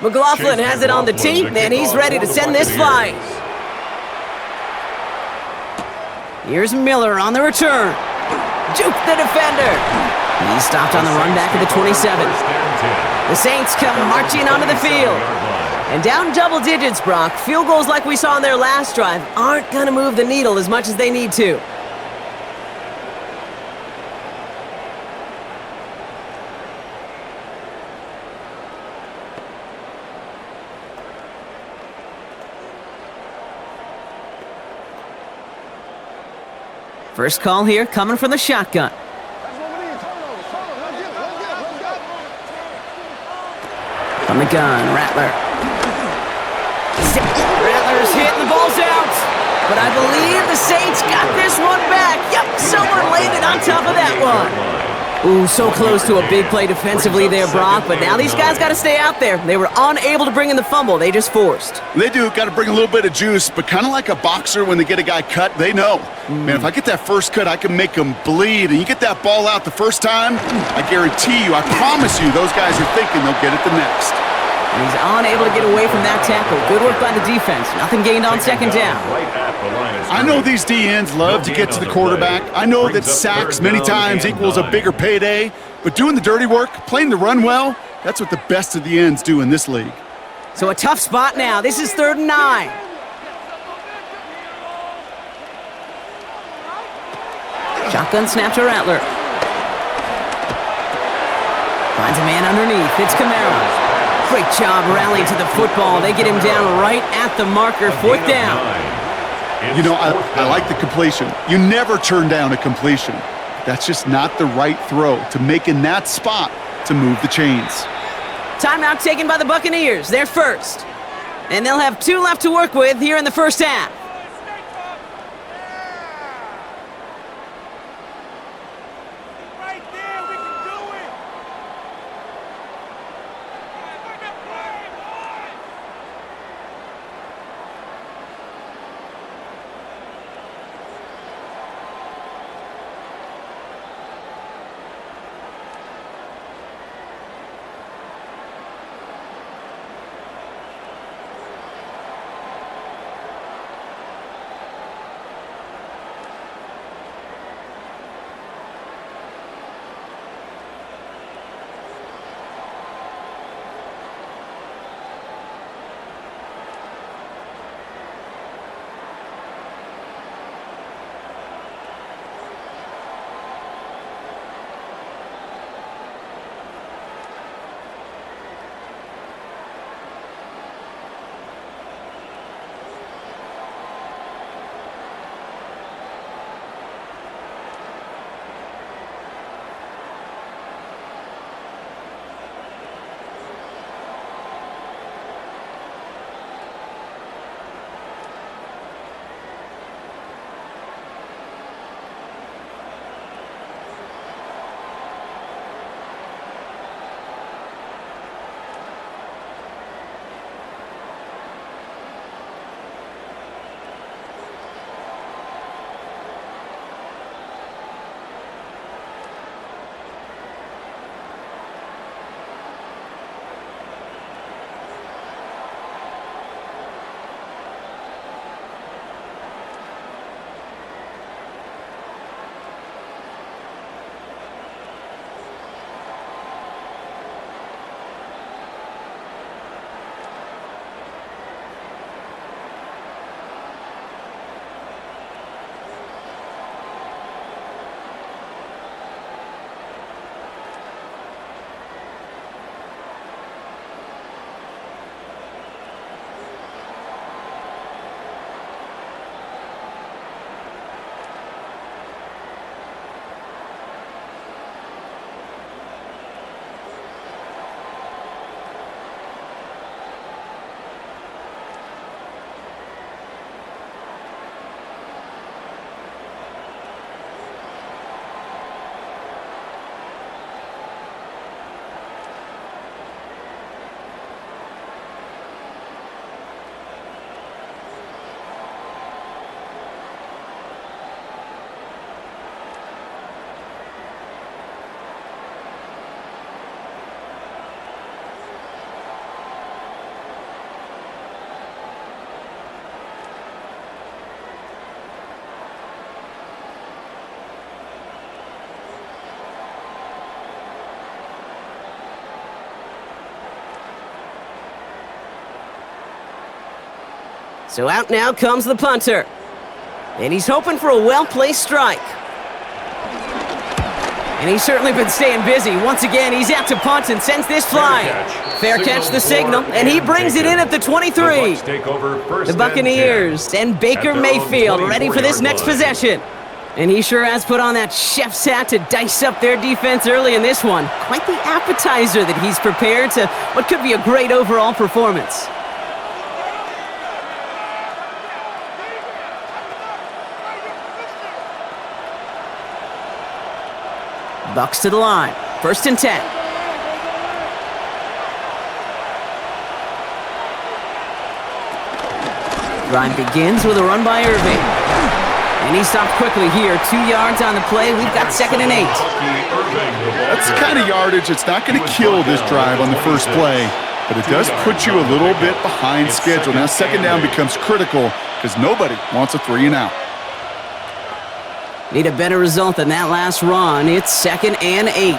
McLaughlin has it on the tee, and he's ready to send this flying. Here's Miller on the return. Juke the defender. He's stopped on the run back of the 27. The Saints come marching onto the field. And down double digits, Brock. Field goals like we saw in their last drive aren't going to move the needle as much as they need to. First call here, coming from the shotgun. From the gun, Rattler. Rattler's hitting the balls out. But I believe the Saints got this one back. Yep, someone landed on top of that one. Ooh, so close to a big play defensively there, Brock, but now these guys got to stay out there. They were unable to bring in the fumble. They just forced. They do. Got to bring a little bit of juice, but kind of like a boxer when they get a guy cut, they know. Man, if I get that first cut, I can make them bleed. And you get that ball out the first time, I guarantee you, I promise you, those guys are thinking they'll get it the next. And he's unable to get away from that tackle. Good work by the defense. Nothing gained on second down. I know these DNs love to get to the quarterback. I know that sacks many times equals a bigger payday. But doing the dirty work, playing the run well, that's what the best of the ends do in this league. So a tough spot now. This is 3rd and 9. Shotgun snap to Rattler. Finds a man underneath. It's Kamara. Great job rallying to the football. They get him down right at the marker. 4th down. You know, I like the completion. You never turn down a completion. That's just not the right throw to make in that spot to move the chains. Timeout taken by the Buccaneers. They're first. And they'll have 2 left to work with here in the first half. So out now comes the punter. And he's hoping for a well-placed strike. And he's certainly been staying busy. Once again, he's out to punt and sends this flying. Fair catch, the signal, and he brings it in at the 23. The Buccaneers and Baker Mayfield ready for this next possession. And he sure has put on that chef's hat to dice up their defense early in this one. Quite the appetizer that he's prepared to what could be a great overall performance. Bucks to the line. 1st and 10. Drive begins with a run by Irving. And he stopped quickly here. 2 yards on the play. We've got 2nd and 8. That's the kind of yardage that's not going to kill this drive on the first play, but it does put you a little bit behind schedule. Now 2nd down becomes critical because nobody wants a 3 and out. Need a better result than that last run. It's 2nd and 8.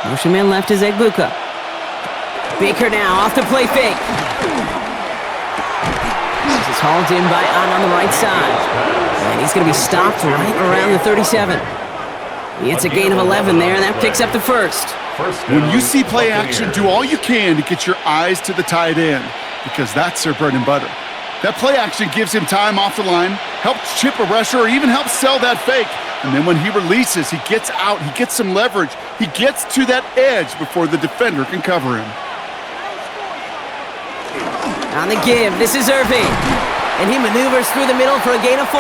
Motion man left is Egbuka. Baker now off the play fake. This is hauled in by on the right side. And he's going to be stopped right around the 37. It's a gain of 11 there, and that picks up the 1st. When you see play action, do all you can to get your eyes to the tight end because that's their bread and butter. That play action gives him time off the line, helps chip a rusher, or even helps sell that fake. And then when he releases, he gets out, he gets some leverage. He gets to that edge before the defender can cover him. On the give, this is Irving. And he maneuvers through the middle for a gain of 4.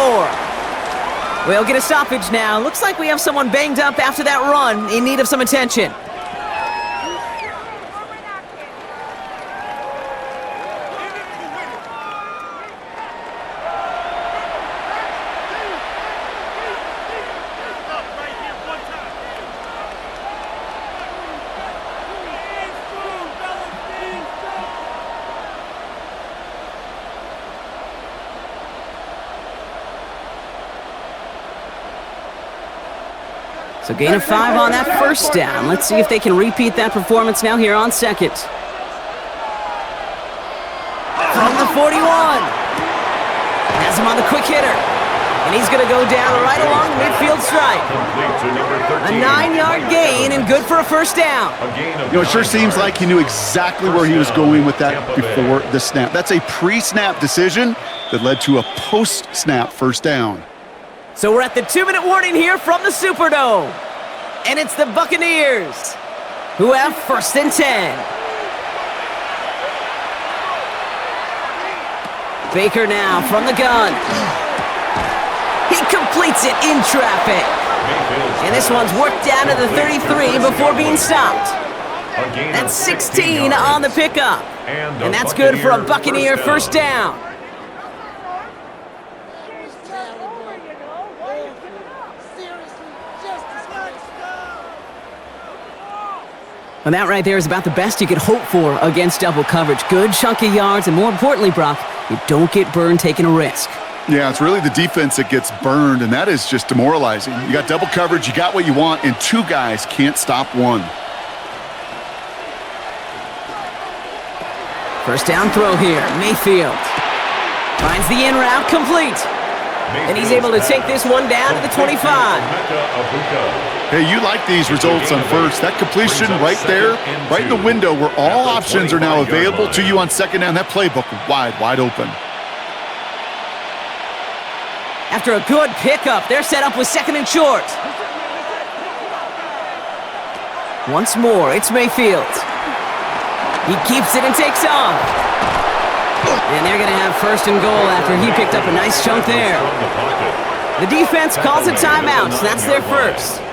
We'll get a stoppage now. Looks like we have someone banged up after that run in need of some attention. So gain of 5 on that 1st down. Let's see if they can repeat that performance now here on 2nd. From the 41. Has him on the quick hitter. And he's going to go down right along the midfield stripe. A 9-yard gain and good for a 1st down. You know, it sure seems like he knew exactly where he was going with that before the snap. That's a pre-snap decision that led to a post-snap 1st down. So we're at the 2-minute warning here from the Superdome. And it's the Buccaneers who have 1st and 10. Baker now from the gun. He completes it in traffic. And this one's worked down to the 33 before being stopped. That's 16 on the pickup. And that's good for a Buccaneer 1st down. And that right there is about the best you could hope for against double coverage. Good chunky yards, and more importantly, Brock, you don't get burned taking a risk. Yeah, it's really the defense that gets burned, and that is just demoralizing. You got double coverage, you got what you want, and 2 guys can't stop one. 1st down throw here, Mayfield. Finds the in route complete. And he's able to take this one down to the 25. Hey, you like these results on 1st. That completion right there, right in the window where all options are now available to you on 2nd down. That playbook wide open. After a good pickup, they're set up with 2nd and short. Once more, it's Mayfield. He keeps it and takes off. And they're going to have 1st and goal after he picked up a nice chunk there. The defense calls a timeout, so that's their 1st.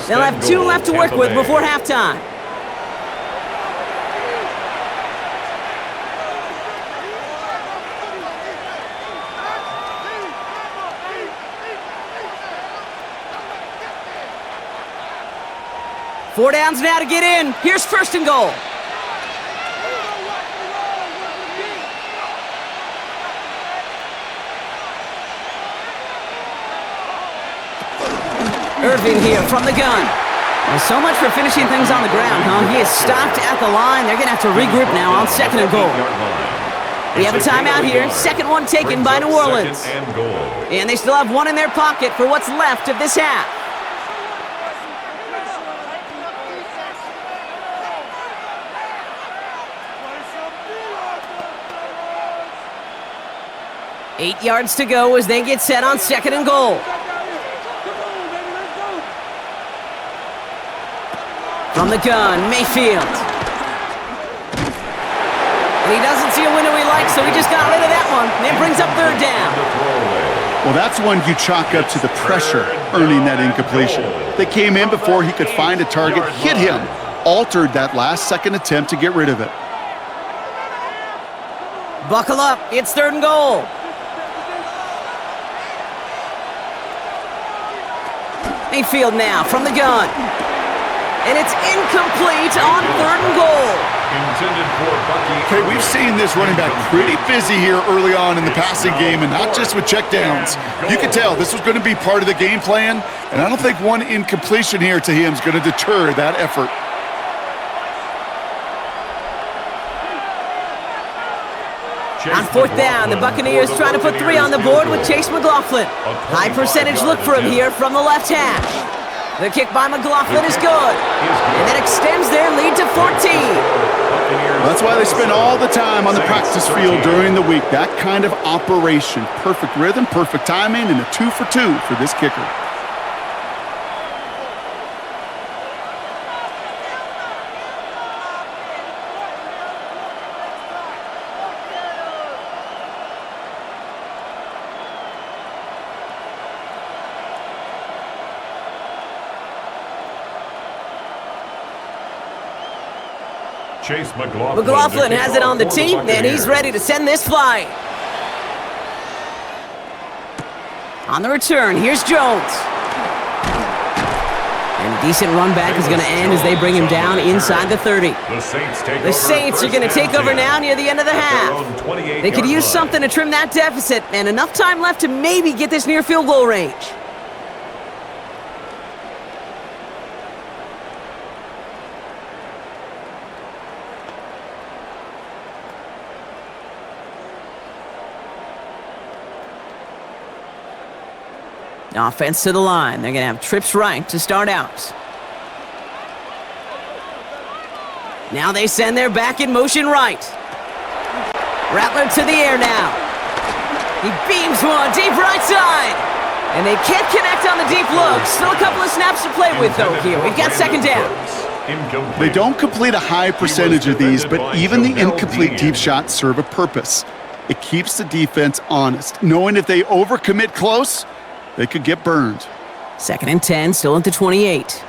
They'll have 2 left to work with before halftime. Four downs now to get in. Here's 1st and goal. Irving here from the gun. Well, so much for finishing things on the ground, huh? He is stopped at the line. They're going to have to regroup now on 2nd and goal. We have a timeout here. Second one taken by New Orleans. Second and goal. And they still have one in their pocket for what's left of this half. Eight yards to go as they get set on second and goal. From the gun, Mayfield. And he doesn't see a window he likes, so he just got rid of that one. And it brings up third down. Well, that's one you chalk up to the pressure earning that incompletion. They came in before he could find a target, hit him, altered that last-second attempt to get rid of it. Buckle up, it's third and goal. Mayfield now from the gun. And it's incomplete on third and goal. Intended for Bucky. Okay, we've seen this running back pretty busy here early on in the passing game, and not just with checkdowns. You can tell this was going to be part of the game plan, and I don't think one incompletion here to him is going to deter that effort. On fourth down, the Buccaneers trying to put 3 on the board with Chase McLaughlin. High percentage look for him here from the left hash. The kick by McLaughlin is good. And that extends their lead to 14. That's why they spend all the time on the practice field during the week. That kind of operation. Perfect rhythm, perfect timing, and a 2 for 2 for this kicker. Chase McLaughlin. McLaughlin has it on the tee, and he's ready to send this flying. On the return, here's Jones. And a decent run back is going to end as they bring him down inside the 30. The Saints are going to take over now near the end of the half. They could use something to trim that deficit, and enough time left to maybe get this near field goal range. Offense to the line. They're going to have trips right to start out. Now they send their back in motion right. Rattler to the air now. He beams one deep right side. And they can't connect on the deep look. Still a couple of snaps to play with, though, here. We've got second down. They don't complete a high percentage of these, but even the incomplete deep shots serve a purpose. It keeps the defense honest, knowing if they overcommit close, they could get burned. Second and 10, still at the 28.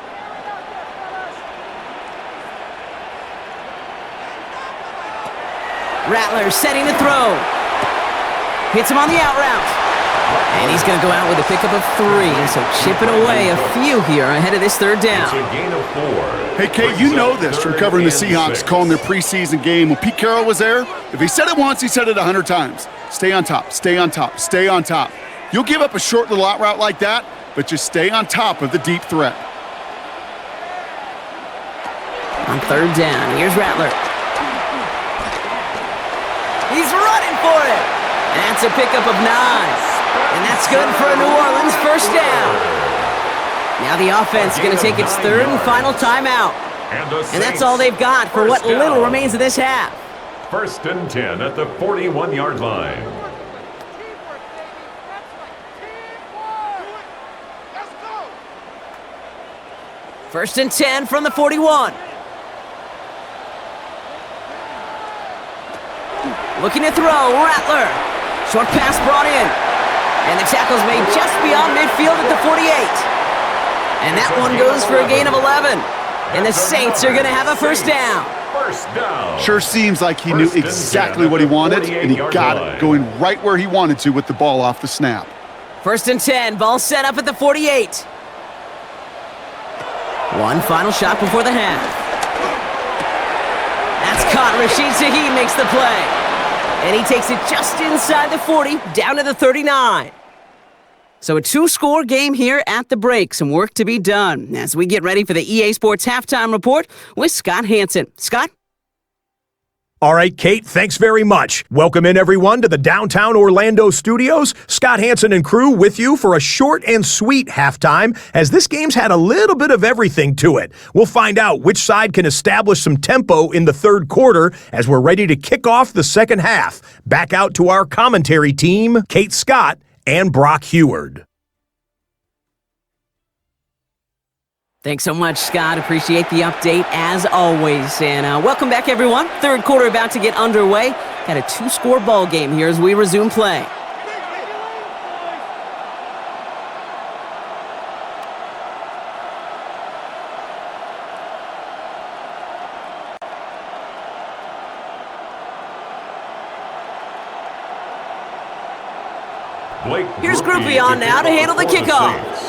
Rattler setting to throw. Hits him on the out route. And he's going to go out with a pickup of 3, so chipping away a few here ahead of this third down. It's a gain of 4. Hey, Kate, you know this from covering the Seahawks, calling their preseason game. When Pete Carroll was there, if he said it once, he said it 100 times. Stay on top, stay on top, stay on top. You'll give up a short little out route like that, but just stay on top of the deep threat. On third down, here's Rattler. He's running for it. That's a pickup of 9. And that's good for a New Orleans first down. Now the offense is going to take its third and final timeout. And that's all they've got for what little remains of this half. First and 10 at the 41-yard line. First and 10 from the 41. Looking to throw, Rattler. Short pass brought in. And the tackle's made just beyond midfield at the 48. And that one goes for a gain of 11. And the Saints are going to have a first down. First down. Sure seems like he knew exactly what he wanted, and he got it, going right where he wanted to with the ball off the snap. First and 10, ball set up at the 48. One final shot before the half. That's caught. Rashid Shaheed makes the play. And he takes it just inside the 40, down to the 39. So a 2-score game here at the break. Some work to be done as we get ready for the EA Sports Halftime Report with Scott Hansen. Scott? All right, Kate, thanks very much. Welcome in, everyone, to the downtown Orlando studios. Scott Hansen and crew with you for a short and sweet halftime, as this game's had a little bit of everything to it. We'll find out which side can establish some tempo in the third quarter as we're ready to kick off the second half. Back out to our commentary team, Kate Scott and Brock Heward. Thanks so much, Scott. Appreciate the update, as always. And welcome back, everyone. Third quarter about to get underway. Got a 2-score ball game here as we resume play. Here's Groupie on now to handle the kickoff.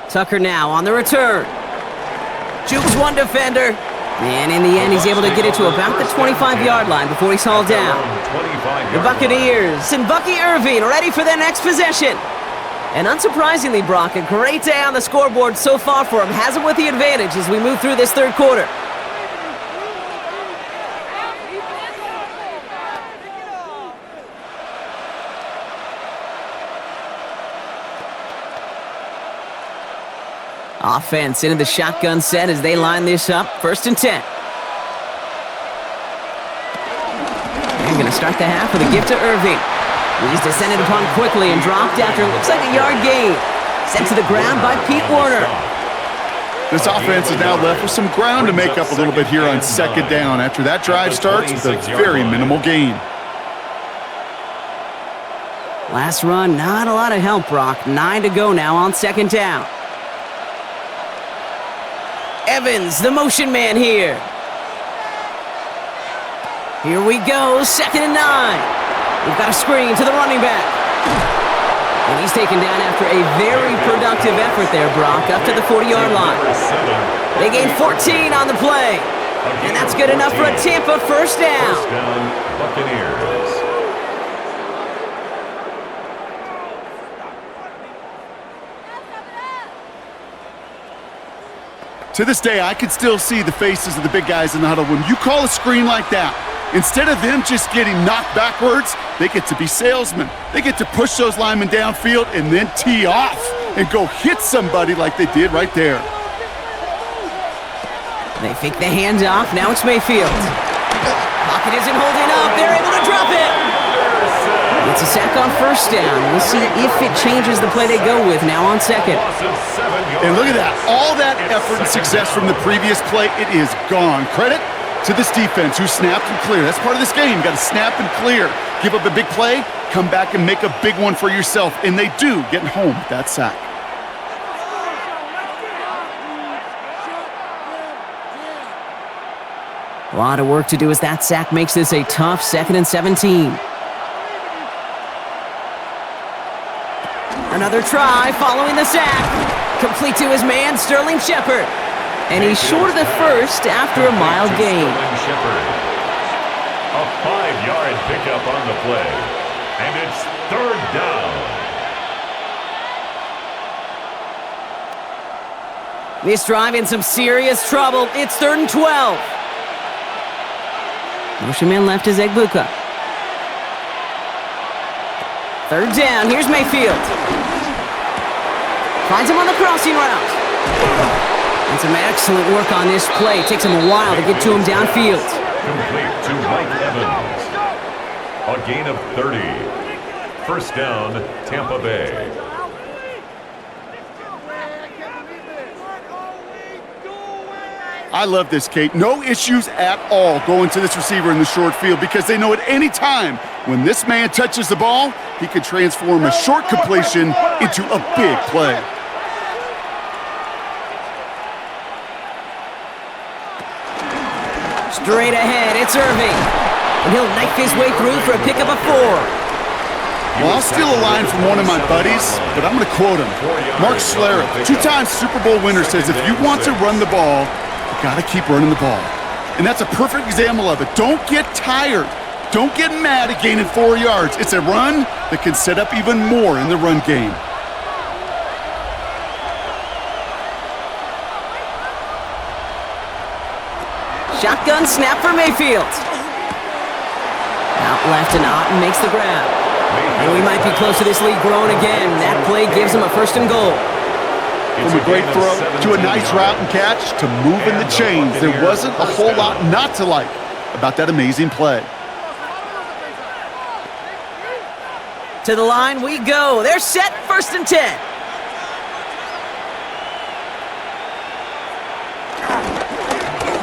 Tucker now on the return. Jukes one defender. And in the end, he's able to get it to about the 25-yard line before he's hauled down. The Buccaneers and Bucky Irving ready for their next possession. And unsurprisingly, Brock, a great day on the scoreboard so far for him. Has him with the advantage as we move through this third quarter. Offense into the shotgun set as they line this up. 1st and 10. They're going to start the half with a gift to Irving. He's descended upon quickly and dropped after it looks like a yard gain. Sent to the ground by Pete Warner. This offense is now left with some ground to make up a little bit here on 2nd down after that drive starts with a very minimal gain. Last run, not a lot of help, Brock. 9 to go now on 2nd down. Evans, the motion man here. Here we go, 2nd and 9. We've got a screen to the running back. And he's taken down after a very productive effort there, Brock, up to the 40-yard line. They gain 14 on the play. And that's good enough for a Tampa 1st down. First down, Buccaneers. To this day, I can still see the faces of the big guys in the huddle. When you call a screen like that, instead of them just getting knocked backwards, they get to be salesmen. They get to push those linemen downfield and then tee off and go hit somebody like they did right there. They fake the handoff. Now it's Mayfield. Pocket isn't holding up. They're able to drop it. It's a sack on 1st down. We'll see if it changes the play they go with now on 2nd. And look at that. All that effort and success from the previous play, it is gone. Credit to this defense who snapped and cleared. That's part of this game. You got to snap and clear. Give up a big play, come back and make a big one for yourself. And they do, getting home with that sack. A lot of work to do as that sack makes this a tough 2nd and 17. Another try following the sack. Complete to his man, Sterling Shepard. And he's short of the 1st after a mild gain. A 5-yard pickup on the play. And it's 3rd down. This drive in some serious trouble. It's 3rd and 12. Motion man left is Egbuka. 3rd down. Here's Mayfield. Finds him on the crossing route. And some excellent work on this play. Takes him a while to get to him downfield. Complete to Mike Evans. A gain of 30. 1st down, Tampa Bay. I love this, Kate. No issues at all going to this receiver in the short field because they know at any time when this man touches the ball, he can transform a short completion into a big play. Straight ahead, it's Irving. And he'll knife his way through for a pickup of 4. Well, I'll steal a line from one of my buddies, but I'm going to quote him. Mark Schlereth, 2-time Super Bowl winner, says if you want to run the ball, you got to keep running the ball. And that's a perfect example of it. Don't get tired. Don't get mad at gaining 4 yards. It's a run that can set up even more in the run game. Shotgun snap for Mayfield. Out left and Otten makes the grab. And we might be close to this lead growing again. That play gives him a 1st and goal. From a great throw to a nice route and catch to moving the chains, there wasn't a whole lot not to like about that amazing play. To the line we go. They're set, 1st and 10.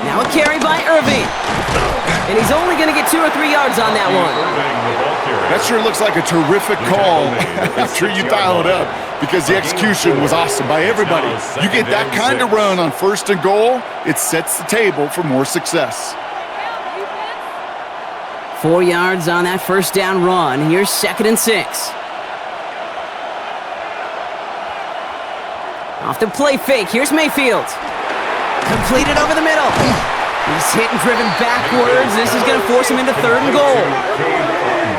Now a carry by Irving. And he's only going to get 2 or 3 yards on that one. That sure looks like a terrific call after you dial it up, because the execution was awesome by everybody. You get that kind of run on 1st and goal, it sets the table for more success. 4 yards on that 1st down run. Here's 2nd and 6. Off the play fake. Here's Mayfield. Completed over the middle. He's hit and driven backwards. This is going to force him into 3rd and goal.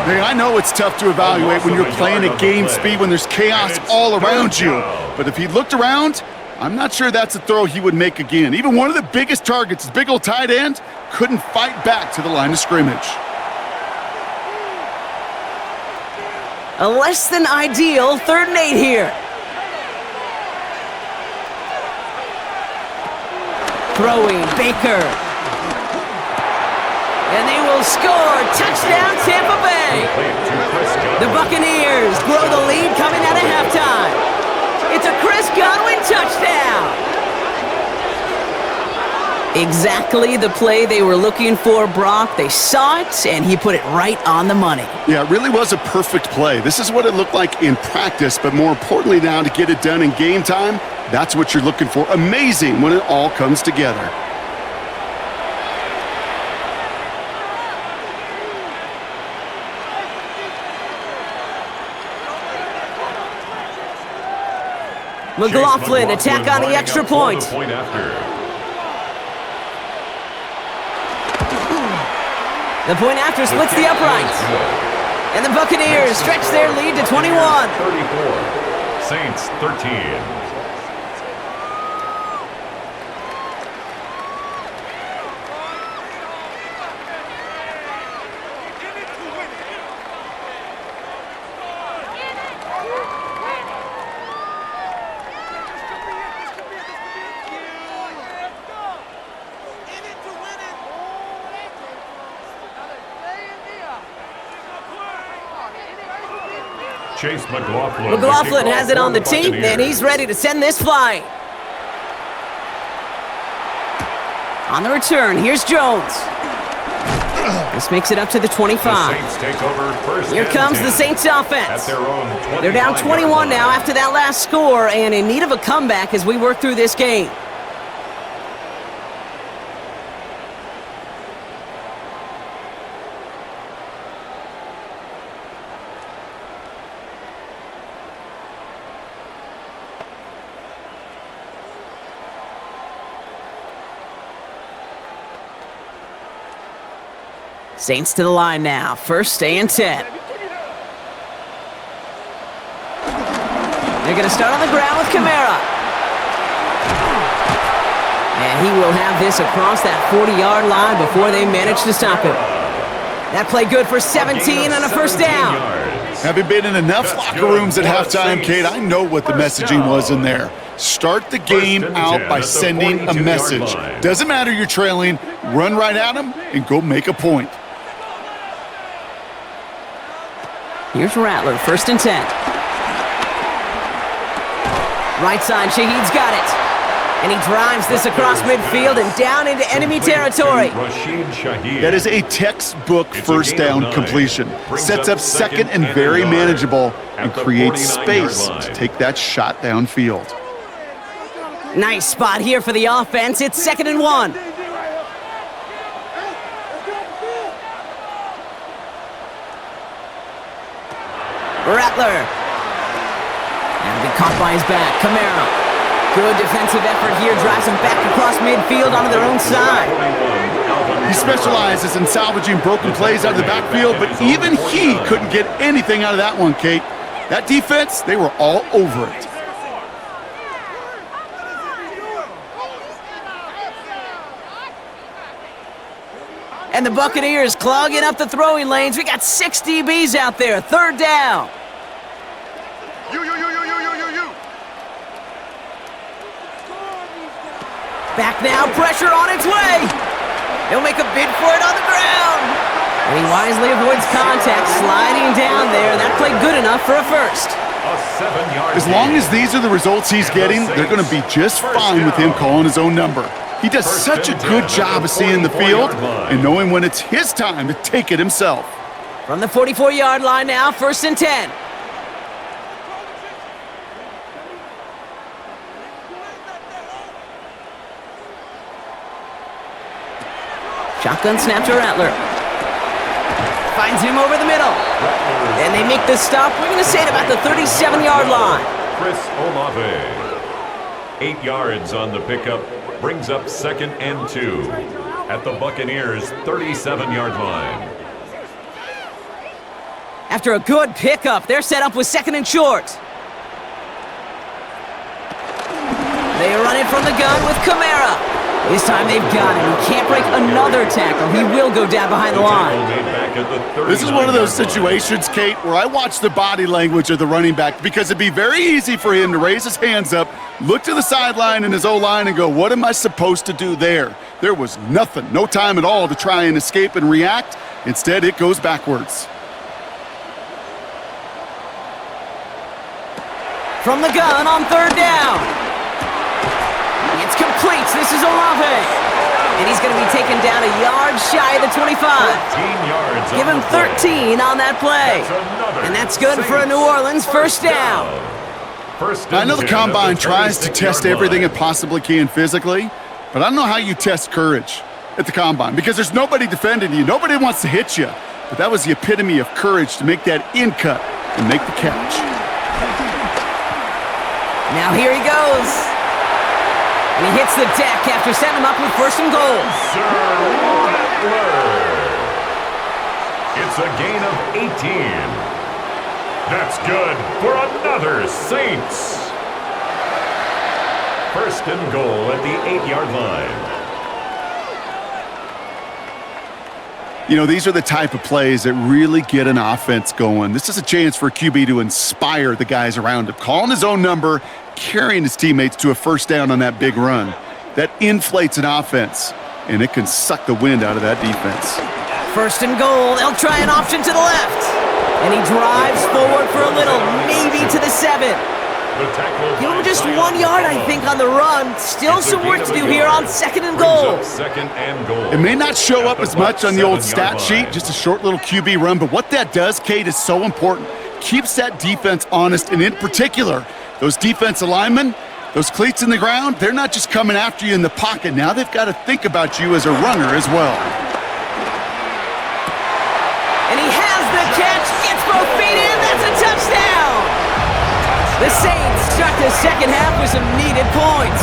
Hey, I know it's tough to evaluate when you're playing at game speed when there's chaos all around you. But if he looked around, I'm not sure that's a throw he would make again. Even one of the biggest targets, his big old tight end, couldn't fight back to the line of scrimmage. A less than ideal 3rd and 8 here. Throwing, Baker. And they will score. Touchdown, Tampa Bay. The Buccaneers grow the lead coming out of halftime. It's a Chris Godwin touchdown. Exactly the play they were looking for, Brock. They saw it, and he put it right on the money. Yeah, it really was a perfect play. This is what it looked like in practice, but more importantly now to get it done in game time, that's what you're looking for. Amazing when it all comes together. McLaughlin attack on the extra point. The point after splits the uprights. And the Buccaneers stretch their lead to 21. 34. Saints 13. Chase McLaughlin. McLaughlin has it on the team, and he's ready to send this flying. On the return, here's Jones. This makes it up to the 25. Here comes the Saints offense. They're down 21 now after that last score, and in need of a comeback as we work through this game. Saints to the line now. 1st and 10. They're going to start on the ground with Kamara. And he will have this across that 40-yard line before they manage to stop him. That play good for 17 on a 1st down. Having been in enough locker rooms at halftime, Kate, I know what the messaging was in there. Start the game out by sending a message. Doesn't matter you're trailing, run right at them and go make a point. Here's Rattler, 1st and 10. Right side, Shaheed's got it. And he drives this across midfield and down into enemy territory. That is a textbook 1st down completion. Sets up 2nd and very manageable and creates space to take that shot downfield. Nice spot here for the offense. It's 2nd and 1. Rattler. And be caught by his back. Kamara. Good defensive effort here. Drives him back across midfield onto their own side. He specializes in salvaging broken plays out of the backfield, but even he couldn't get anything out of that one, Kate. That defense, they were all over it. And the Buccaneers clogging up the throwing lanes. We got 6 DBs out there. 3rd down. You. Back now, pressure on its way. He'll make a bid for it on the ground. And he wisely avoids contact, sliding down there. That played good enough for a first. A 7-yard As long as these are the results he's getting, they're going to be just fine with him calling his own number. He does such a good job of seeing the field and knowing when it's his time to take it himself. From the 44-yard line now, 1st and 10. Shotgun snap to Rattler. Finds him over the middle. And they make the stop. We're going to say it about the 37-yard line. Chris Olave. 8 yards on the pickup. Brings up 2nd and 2 at the Buccaneers' 37-yard line. After a good pickup, they're set up with 2nd and short. They run it from the gun with Kamara. This time they've got him. He can't break another tackle. He will go down behind the line. This is one of those situations, Kate, where I watch the body language of the running back because it'd be very easy for him to raise his hands up, look to the sideline in his O-line and go, what am I supposed to do there? There was nothing, no time at all to try and escape and react. Instead, it goes backwards. From the gun on 3rd down. It's complete. This is Olave. And he's going to be taken down a yard shy of the 25. 13 yards. Give him 13 on that play. And that's good for a New Orleans 1st down. I know the Combine tries to test everything it possibly can physically, but I don't know how you test courage at the Combine because there's nobody defending you. Nobody wants to hit you. But that was the epitome of courage to make that in cut and make the catch. Now here he goes. And he hits the deck after setting him up with 1st and goal. Sir Rattler. It's a gain of 18. That's good for another Saints. 1st and goal at the 8-yard line. You know, these are the type of plays that really get an offense going. This is a chance for a QB to inspire the guys around him. Calling his own number, carrying his teammates to a 1st down on that big run. That inflates an offense, and it can suck the wind out of that defense. 1st and goal. They'll try an option to the left. And he drives forward for a little, maybe to the 7. Give him just 1 yard, I think, on the run. Still some work to do here on 2nd and goal. It may not show up as much on the old stat sheet, just a short little QB run, but what that does, Kate, is so important. Keeps that defense honest, and in particular, those defensive linemen, those cleats in the ground, they're not just coming after you in the pocket. Now they've got to think about you as a runner as well. And he has the catch, gets both feet in, that's a touchdown! The Saints start the 2nd half with some needed points.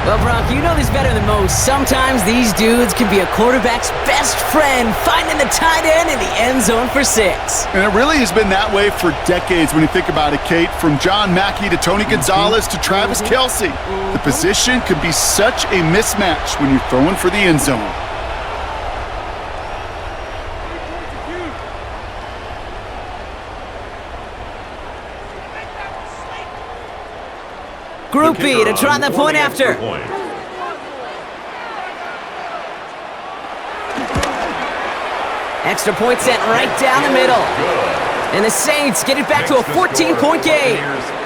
Well, Brock, you know this better than most. Sometimes these dudes can be a quarterback's best friend, finding the tight end in the end zone for 6. And it really has been that way for decades when you think about it, Kate. From John Mackey to Tony Gonzalez to Travis Kelce. The position can be such a mismatch when you're throwing for the end zone. Group B to try the point after. Extra point sent right down the middle. And the Saints get it back to a 14-point game.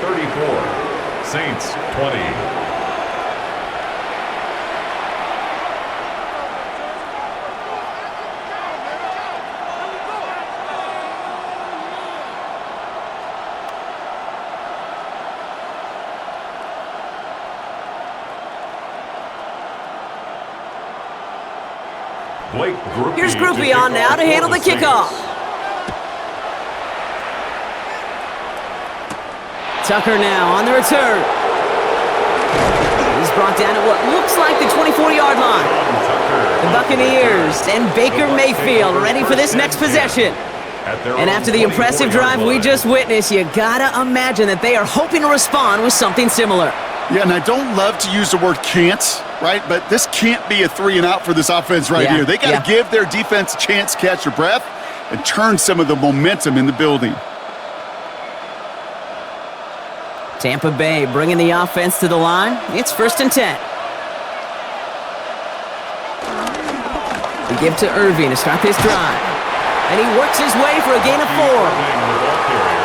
34, Saints 20. Here's Groupie on now to handle the kickoff. Tucker now on the return. He's brought down at what looks like the 24-yard line. The Buccaneers and Baker Mayfield ready for this next possession. And after the impressive drive we just witnessed, you gotta imagine that they are hoping to respond with something similar. Yeah, and I don't love to use the word can't right? But this can't be a 3-and-out for this offense right here. They got to give their defense a chance to catch their breath and turn some of the momentum in the building. Tampa Bay bringing the offense to the line. It's 1st and 10. They give to Irving to start this drive. And he works his way for a gain of 4.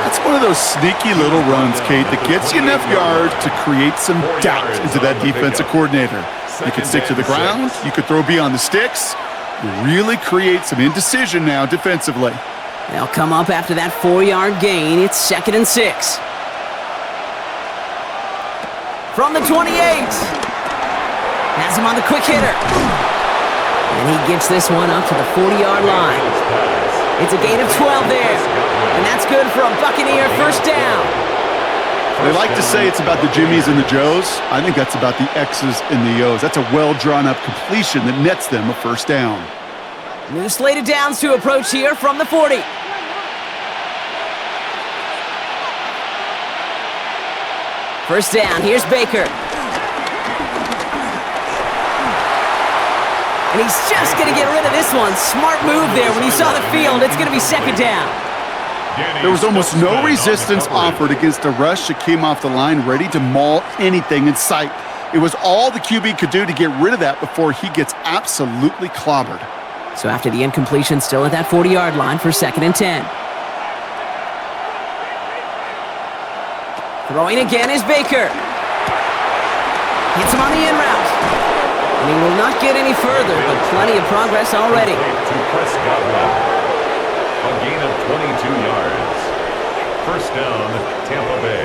That's one of those sneaky little runs, Kate, that gets you enough yards to create some doubt into that defensive coordinator. You could stick to the ground. You could throw beyond the sticks. You really create some indecision now defensively. They'll come up after that 4-yard gain. It's 2nd and 6. From the 28. Has him on the quick hitter. And he gets this one up to the 40-yard line. It's a gain of 12 there. And that's good for a Buccaneer 1st down. They like to say it's about the Jimmies and the Joes. I think that's about the X's and the O's. That's a well-drawn-up completion that nets them a 1st down. New slated downs to approach here from the 40. First down, here's Baker. And he's just going to get rid of this one. Smart move there. When you saw the field, it's going to be 2nd down. There was almost no resistance offered against a rush that came off the line ready to maul anything in sight. It was all the QB could do to get rid of that before he gets absolutely clobbered. So after the incompletion, still at that 40-yard line for 2nd and 10. Throwing again is Baker. Hits him on the in route. And he will not get any further, but plenty of progress already. A gain of 22 yards. 1st down, Tampa Bay.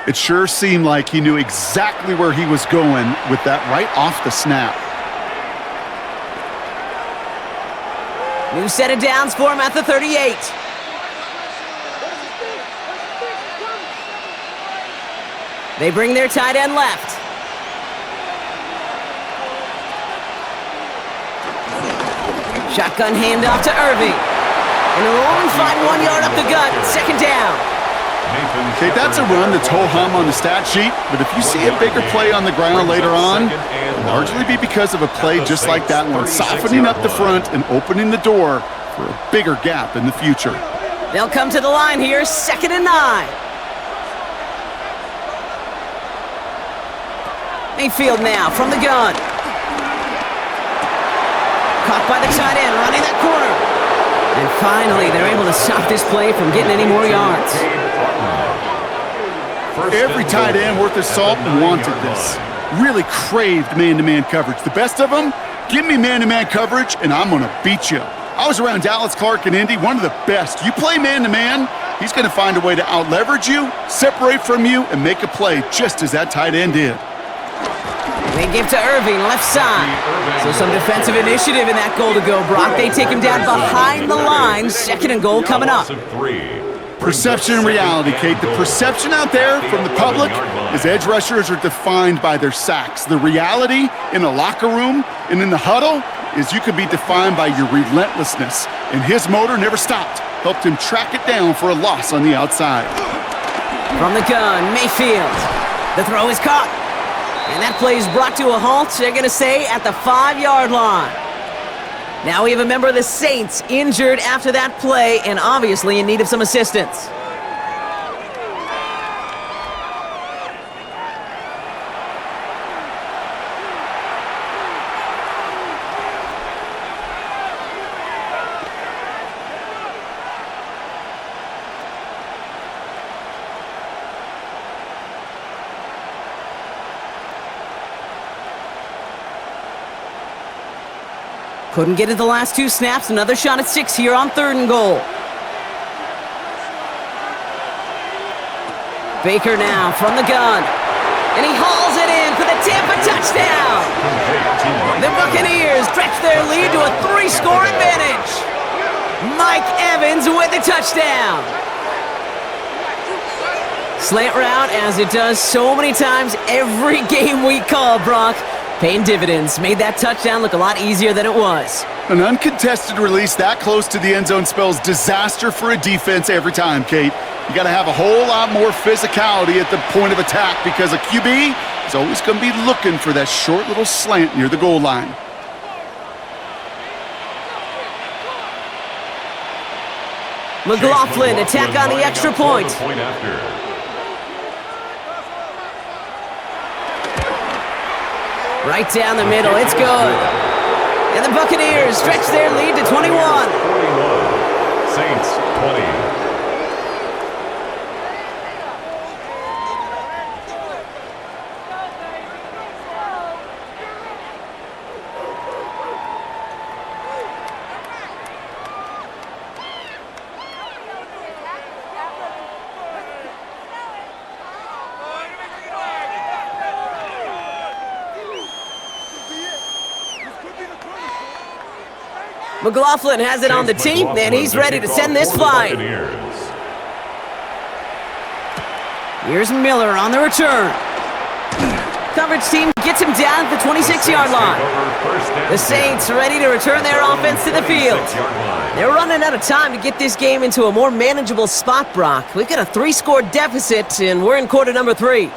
It sure seemed like he knew exactly where he was going with that right off the snap. New set of downs for him at the 38. They bring their tight end left. Shotgun handoff to Irving. And a long find 1 yard up the gut. 2nd down. Okay, that's a run that's ho-hum on the stat sheet, but if you see a bigger play on the ground later on, it'll largely be because of a play just like that one, softening up the front and opening the door for a bigger gap in the future. They'll come to the line here, 2nd and 9. Mayfield now from the gun. Caught by the tight end, running that corner. And finally, they're able to stop this play from getting any more yards. Every tight end worth his salt wanted this. Really craved man-to-man coverage. The best of them, give me man-to-man coverage, and I'm going to beat you. I was around Dallas Clark and Indy, one of the best. You play man-to-man, he's going to find a way to out-leverage you, separate from you, and make a play just as that tight end did. They give to Irving, left side. So some defensive initiative in that goal to go, Brock. They take him down behind the line. 2nd and goal coming up. Perception and reality, Kate. The perception out there from the public is edge rushers are defined by their sacks. The reality in the locker room and in the huddle is you could be defined by your relentlessness. And his motor never stopped. Helped him track it down for a loss on the outside. From the gun, Mayfield. The throw is caught. And that play is brought to a halt, they're going to say, at the 5-yard line. Now we have a member of the Saints injured after that play and obviously in need of some assistance. Couldn't get it the last 2 snaps. Another shot at 6 here on 3rd and goal. Baker now from the gun. And he hauls it in for the Tampa touchdown. The Buccaneers stretch their lead to a 3-score advantage. Mike Evans with the touchdown. Slant route, as it does so many times every game we call, Brock. Paying dividends. Made that touchdown look a lot easier than it was. An uncontested release that close to the end zone spells disaster for a defense every time, Kate. You got to have a whole lot more physicality at the point of attack because a QB is always going to be looking for that short little slant near the goal line. McLaughlin attack on the extra point. Right down the middle, it's good. And the Buccaneers stretch their lead to 21. 41. Saints 20. McLaughlin has it on the team, and he's ready to send this flying. Here's Miller on the return. Coverage team gets him down at the 26-yard line. The Saints ready to return their offense to the field. They're running out of time to get this game into a more manageable spot, Brock. We've got a 3-score deficit, and we're in quarter number 3.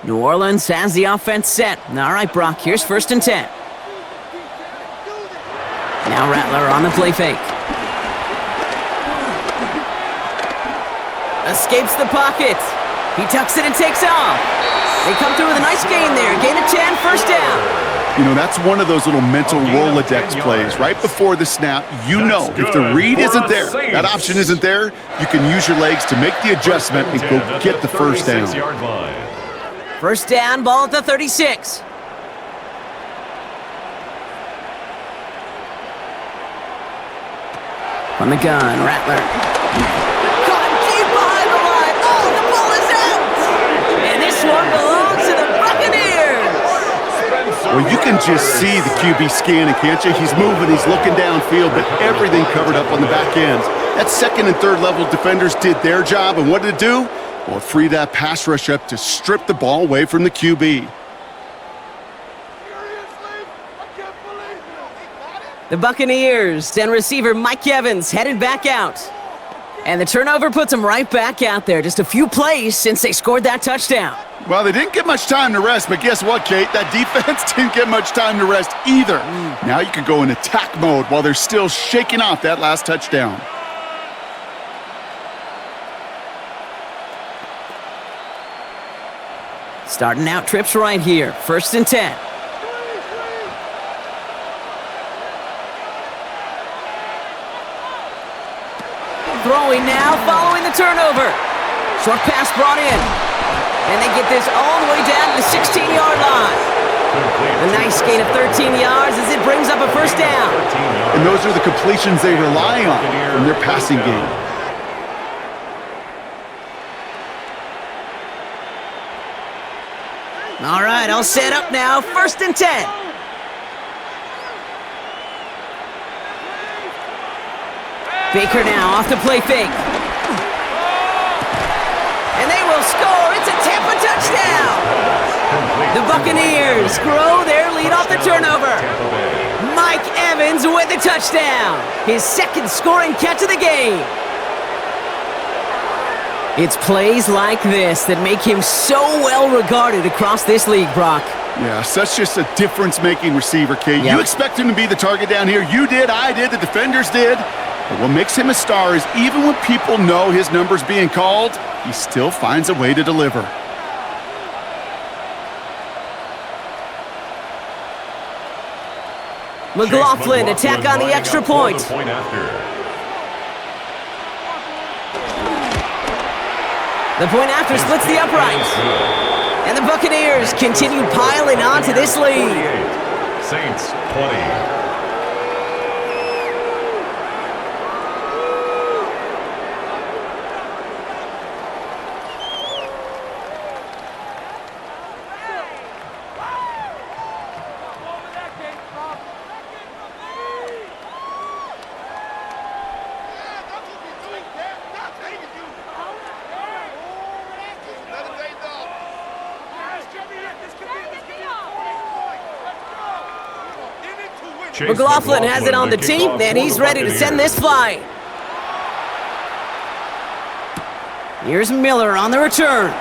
New Orleans has the offense set. All right, Brock, here's 1st and 10. Now Rattler on the play fake. Escapes the pocket. He tucks it and takes off. They come through with a nice gain there. Gain of 10, 1st down. You know, that's one of those little mental Rolodex plays. Right before the snap, you know if the read isn't there, that option isn't there, you can use your legs to make the adjustment and go get the 1st down. 1st down, ball at the 36. From the gun, Rattler. Caught deep behind the line. Oh, the ball is out! And this one belongs to the Buccaneers! Well, you can just see the QB scanning, can't you? He's moving, he's looking downfield, but everything covered up on the back end. That 2nd and 3rd level defenders did their job, and what did it do? Well, it freed that pass rush up to strip the ball away from the QB. The Buccaneers and receiver Mike Evans headed back out. And the turnover puts them right back out there. Just a few plays since they scored that touchdown. Well, they didn't get much time to rest, but guess what, Kate? That defense didn't get much time to rest either. Now you can go in attack mode while they're still shaking off that last touchdown. Starting out trips right here. 1st and 10. Throwing now, following the turnover. Short pass brought in. And they get this all the way down to the 16-yard line. A nice gain of 13 yards as it brings up a 1st down. And those are the completions they rely on from their passing game. All right, all set up now. 1st and 10. Baker now off the play fake. And they will score. It's a Tampa touchdown. The Buccaneers grow their lead off the turnover. Mike Evans with the touchdown. His 2nd scoring catch of the game. It's plays like this that make him so well regarded across this league, Brock. Yeah, such just a difference-making receiver, Kate. Yep. You expect him to be the target down here. You did, I did, the defenders did. But what makes him a star is even when people know his number's being called, he still finds a way to deliver. McLaughlin attack on the extra point. The point after splits the uprights. And the Buccaneers continue piling on to this lead. Saints 20. McLaughlin has it on the team, and he's ready to send this flight. Here's Miller on the return.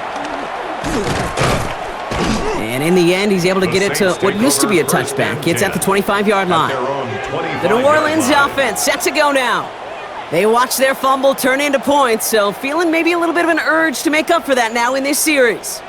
And in the end, he's able to get it to what used to be a touchback. It's at the 25-yard line. The New Orleans offense set to go now. They watch their fumble turn into points, so feeling maybe a little bit of an urge to make up for that now in this series.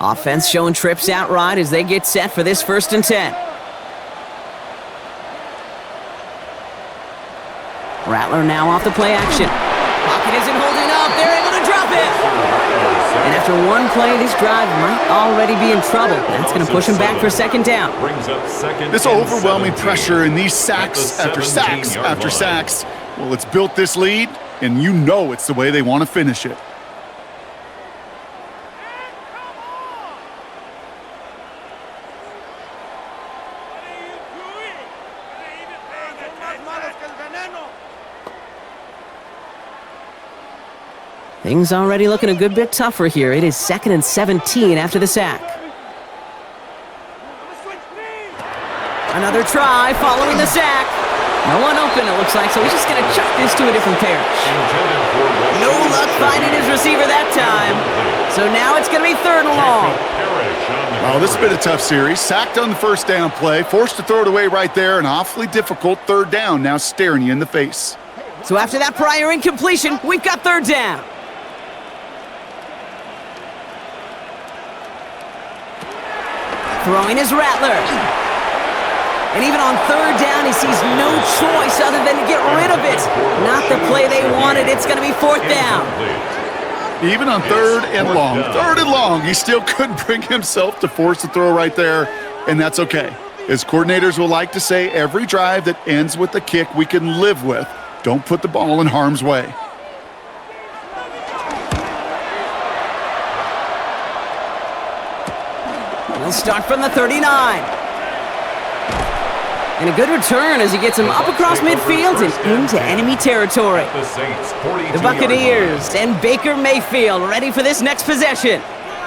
Offense showing trips out right as they get set for this 1st and 10. Rattler now off the play action. Pocket isn't holding up. They're able to drop it. And after one play, this drive might already be in trouble. That's going to push him back for 2nd down. This overwhelming pressure and these sacks after sacks after sacks, well, it's built this lead, and you know it's the way they want to finish it. Things already looking a good bit tougher here. It is 2nd and 17 after the sack. Another try following the sack. No one open, it looks like, so he's just going to chuck this to a different pair. No luck finding his receiver that time. So now it's going to be 3rd and long. Well, this has been a tough series. Sacked on the 1st down play, forced to throw it away right there, an awfully difficult 3rd down now staring you in the face. So after that prior incompletion, we've got 3rd down. Throwing is Rattler. And even on 3rd down, he sees no choice other than to get rid of it. Not the play they wanted. It's going to be 4th down. Even on 3rd and long, he still couldn't bring himself to force the throw right there, and that's okay. As coordinators will like to say, every drive that ends with a kick we can live with. Don't put the ball in harm's way. He'll start from the 39. And a good return as he gets him up across midfield and into enemy territory. The Buccaneers and Baker Mayfield ready for this next possession.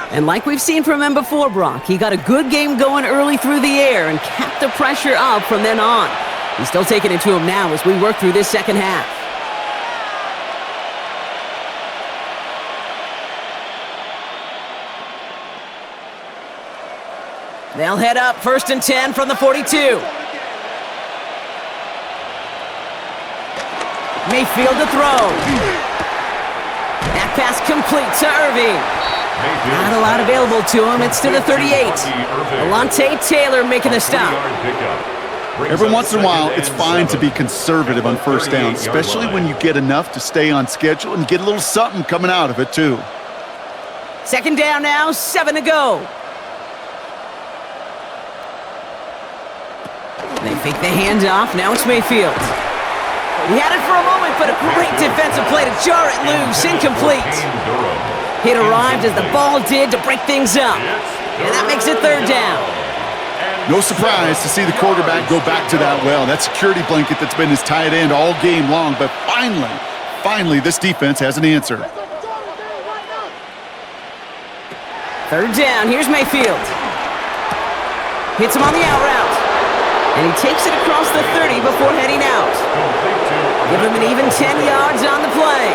And like we've seen from him before, Brock, he got a good game going early through the air and kept the pressure up from then on. He's still taking it to him now as we work through this 2nd half. They'll head up 1st and 10 from the 42. Mayfield to throw. That pass complete to Irving. Not a lot available to him. It's to the 38. Alontae Taylor making the stop. Every once in a while, it's fine to be conservative on 1st down, especially when you get enough to stay on schedule and get a little something coming out of it, too. 2nd down now, 7 to go. They fake the handoff. Now it's Mayfield. He had it for a moment, but a great defensive play to jar it loose. Incomplete. It arrived as the ball did to break things up. And that makes it 3rd down. No surprise to see the quarterback go back to that well. That security blanket that's been his tight end all game long. But finally, this defense has an answer. 3rd down. Here's Mayfield. Hits him on the out route. And he takes it across the 30 before heading out. Give him an even 10 yards on the play.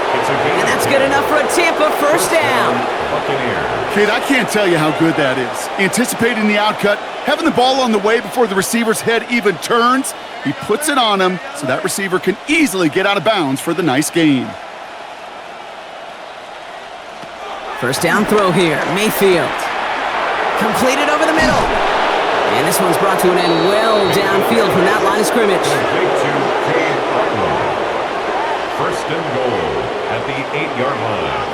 And that's good enough for a Tampa 1st down. Kid, I can't tell you how good that is. Anticipating the outcut, having the ball on the way before the receiver's head even turns. He puts it on him so that receiver can easily get out of bounds for the nice gain. 1st down throw here. Mayfield. Completed over the middle. And this one's brought to an end well downfield from that line of scrimmage. 1st and goal at the 8-yard line.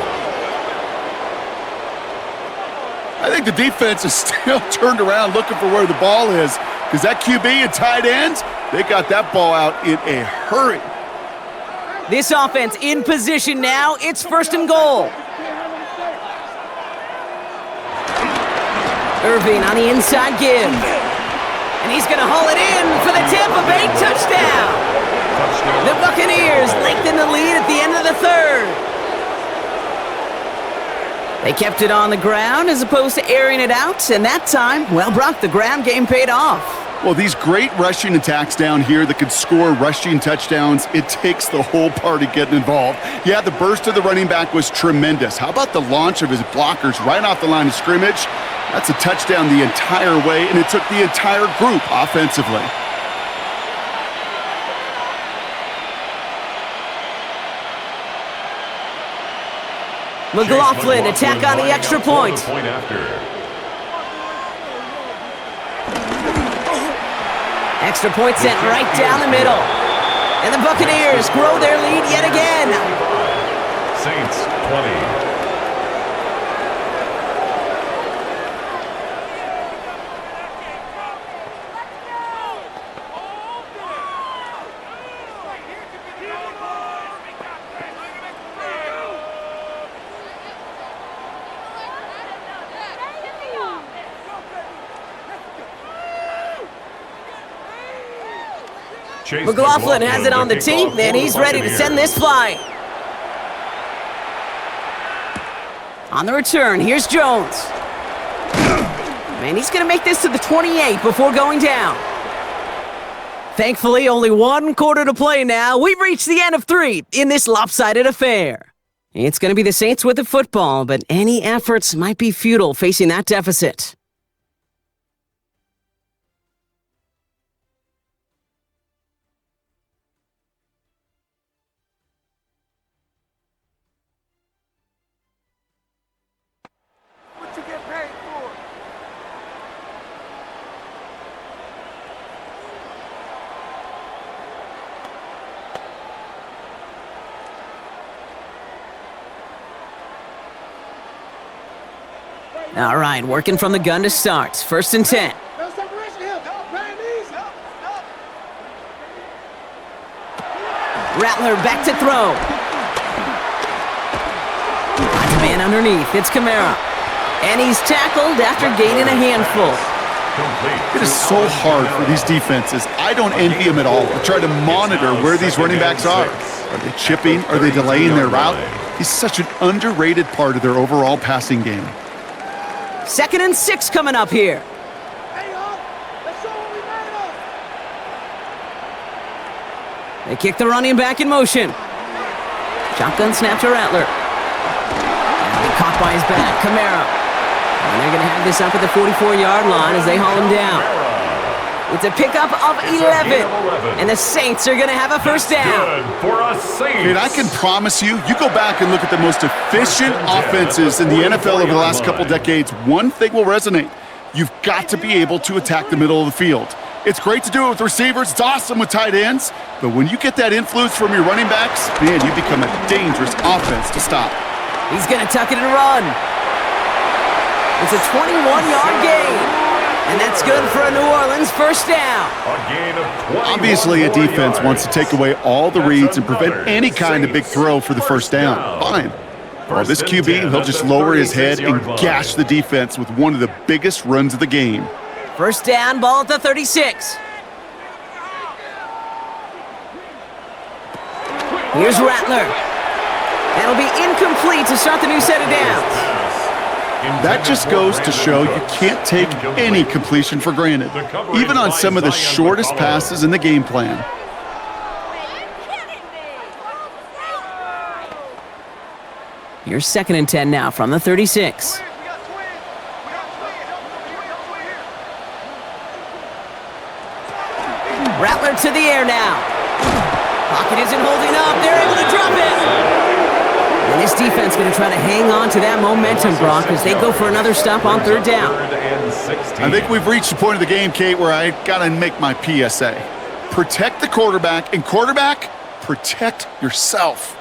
I think the defense is still turned around looking for where the ball is, because that QB and tight ends, they got that ball out in a hurry. This offense in position now. It's 1st and goal. Irving on the inside give. And he's going to haul it in for the Tampa Bay touchdown. Touchdown. The Buccaneers lengthen the lead at the end of the third. They kept it on the ground as opposed to airing it out, and that time, well, Brock, the ground game paid off. Well, these great rushing attacks down here that could score rushing touchdowns, it takes the whole party getting involved. Yeah, the burst of the running back was tremendous. How about the launch of his blockers right off the line of scrimmage? That's a touchdown the entire way, and it took the entire group offensively. McLaughlin attack on the extra point. Extra point sent right down the middle. And the Buccaneers grow their lead yet again. Saints 20. McLaughlin has it on the tee, and he's ready to send this flying. On the return, here's Jones. And he's going to make this to the 28 before going down. Thankfully, only one quarter to play now. We've reached the end of 3 in this lopsided affair. It's going to be the Saints with the football, but any efforts might be futile facing that deficit. All right, working from the gun to start. 1st and 10. Rattler back to throw. Got the man underneath. It's Kamara. And he's tackled after gaining a handful. It is so hard for these defenses. I don't envy them at all. I try to monitor where these running backs are. Are they chipping? Are they delaying their route? He's such an underrated part of their overall passing game. 2nd and 6 coming up here. They kick the running back in motion. Shotgun snap to Rattler. And he caught by his back, Kamara. And they're going to have this up at the 44-yard line as they haul him down. It's a pickup of 11. And the Saints are going to have a first down. Good for a Saints. And I can promise you, you go back and look at the most efficient offenses in the NFL over the last couple decades, one thing will resonate. You've got to be able to attack the middle of the field. It's great to do it with receivers. It's awesome with tight ends. But when you get that influence from your running backs, man, you become a dangerous offense to stop. He's going to tuck it and run. It's a 21-yard gain. And that's good for a New Orleans first down. A gain of 21 Obviously, a defense yards. wants to take away all the reads and prevent any kind of big throw for the first down. Fine. Well, this QB, he'll just lower his head and gash the defense with one of the biggest runs of the game. First down, ball at the 36. Here's Rattler. That'll be incomplete to start the new set of downs. That just goes to show you can't take any completion for granted, even on some of the shortest passes in the game plan. Here's 2nd and 10 now from the 36. Rattler to the air now. Pocket isn't holding up. They're able to drop it. And this defense going to try to hang on to that momentum, Brock, as they go for another stop on 3rd down. I think we've reached the point of the game, Kate, where I got to make my PSA. Protect the quarterback, and quarterback, protect yourself.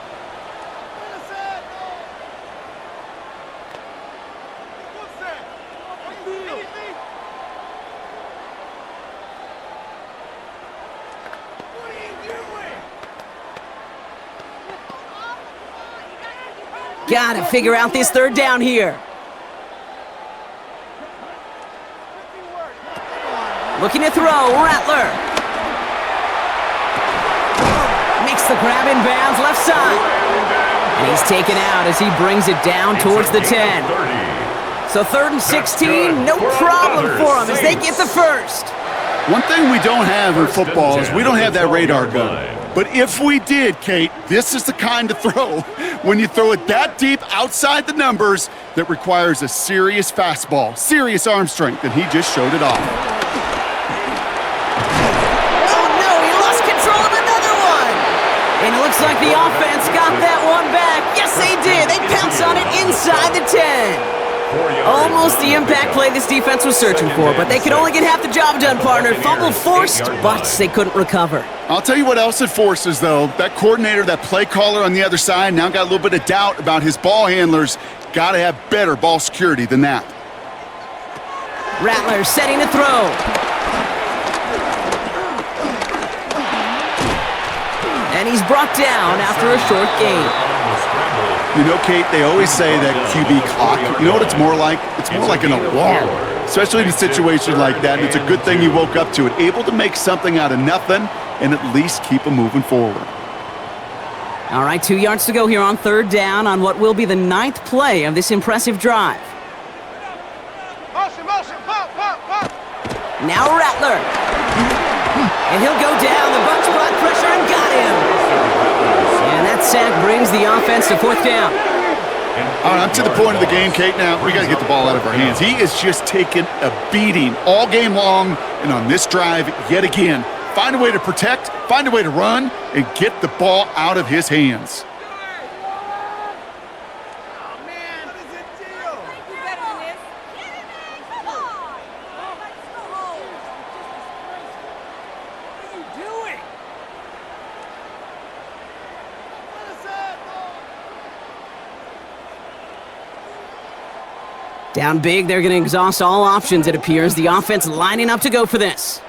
Gotta figure out this 3rd down here. Looking to throw, Rattler. Makes the grab in bounds, left side. And he's taken out as he brings it down towards the 10. So 3rd and 16, no problem for them as they get the first. One thing we don't have in football is we don't have that radar gun. But if we did, Kate, this is the kind of throw, when you throw it that deep outside the numbers, that requires a serious fastball, serious arm strength, and he just showed it off. Oh no, he lost control of another one! And it looks like the offense got that one back. Yes, they did. They pounce on it inside the 10. Almost the impact play this defense was searching for, but they could only get half the job done, partner. Fumble forced, but they couldn't recover. I'll tell you what else it forces, though. That coordinator, that play caller on the other side, now got a little bit of doubt about his ball handlers. Got to have better ball security than that. Rattler setting to throw. And he's brought down after a short gain. You know, Kate, they always say that QB clock, you know what it's more like? It's more like an alarm, especially in a situation like that. And it's a good thing you woke up to it, able to make something out of nothing and at least keep them moving forward. All right, 2 yards to go here on 3rd down on what will be the 9th play of this impressive drive. Now Rattler. And he'll go down. The Bucs brought pressure and got him. And that sack brings the offense to 4th down. All right, I'm to the point of the game, Kate, now. We got to get the ball out of our hands. He is just taking a beating all game long, and on this drive, yet again, find a way to protect, find a way to run, and get the ball out of his hands. Down big, they're going to exhaust all options, it appears. The offense lining up to go for this.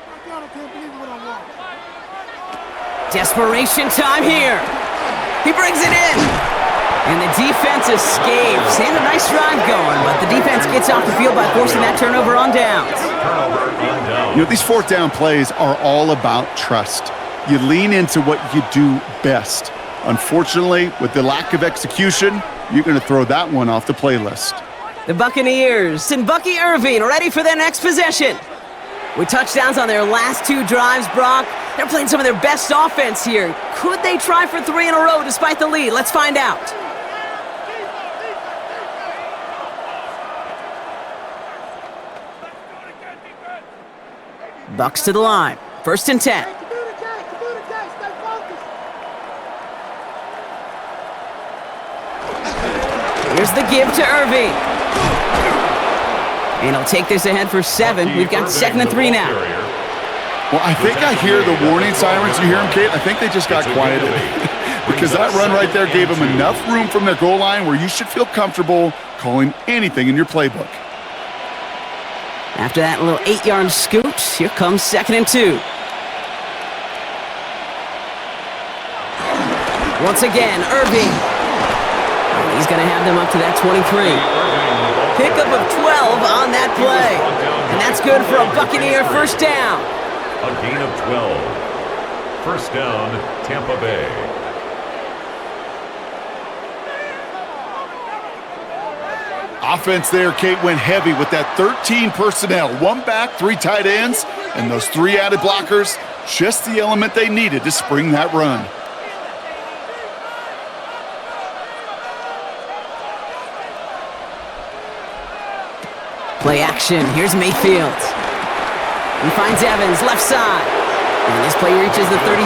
Desperation time here. He brings it in. And the defense escapes. And a nice drive going, but the defense gets off the field by forcing that turnover on downs. You know, these 4th down plays are all about trust. You lean into what you do best. Unfortunately, with the lack of execution, you're going to throw that one off the playlist. The Buccaneers and Bucky Irving ready for their next possession. With touchdowns on their last 2 drives, Brock, they're playing some of their best offense here. Could they try for 3 in a row despite the lead? Let's find out. Bucs to the line. 1st and 10. Here's the give to Irving. And he'll take this ahead for 7. We've got 2nd and 3 now. Well, I think I hear the warning sirens. You hear them, Kate? I think they just got quieted. Because that run right there gave them enough room from their goal line where you should feel comfortable calling anything in your playbook. After that little 8-yard scoot, here comes 2nd and 2. Once again, Irving. And he's going to have them up to that 23. Pickup of 12 on that play. And that's good for a Buccaneer 1st down. A gain of 12. 1st down, Tampa Bay. Offense there, Kate, went heavy with that 13 personnel. 1 back, 3 tight ends, and those 3 added blockers. Just the element they needed to spring that run. Play action. Here's Mayfield. He finds Evans, left side. And this play reaches the 35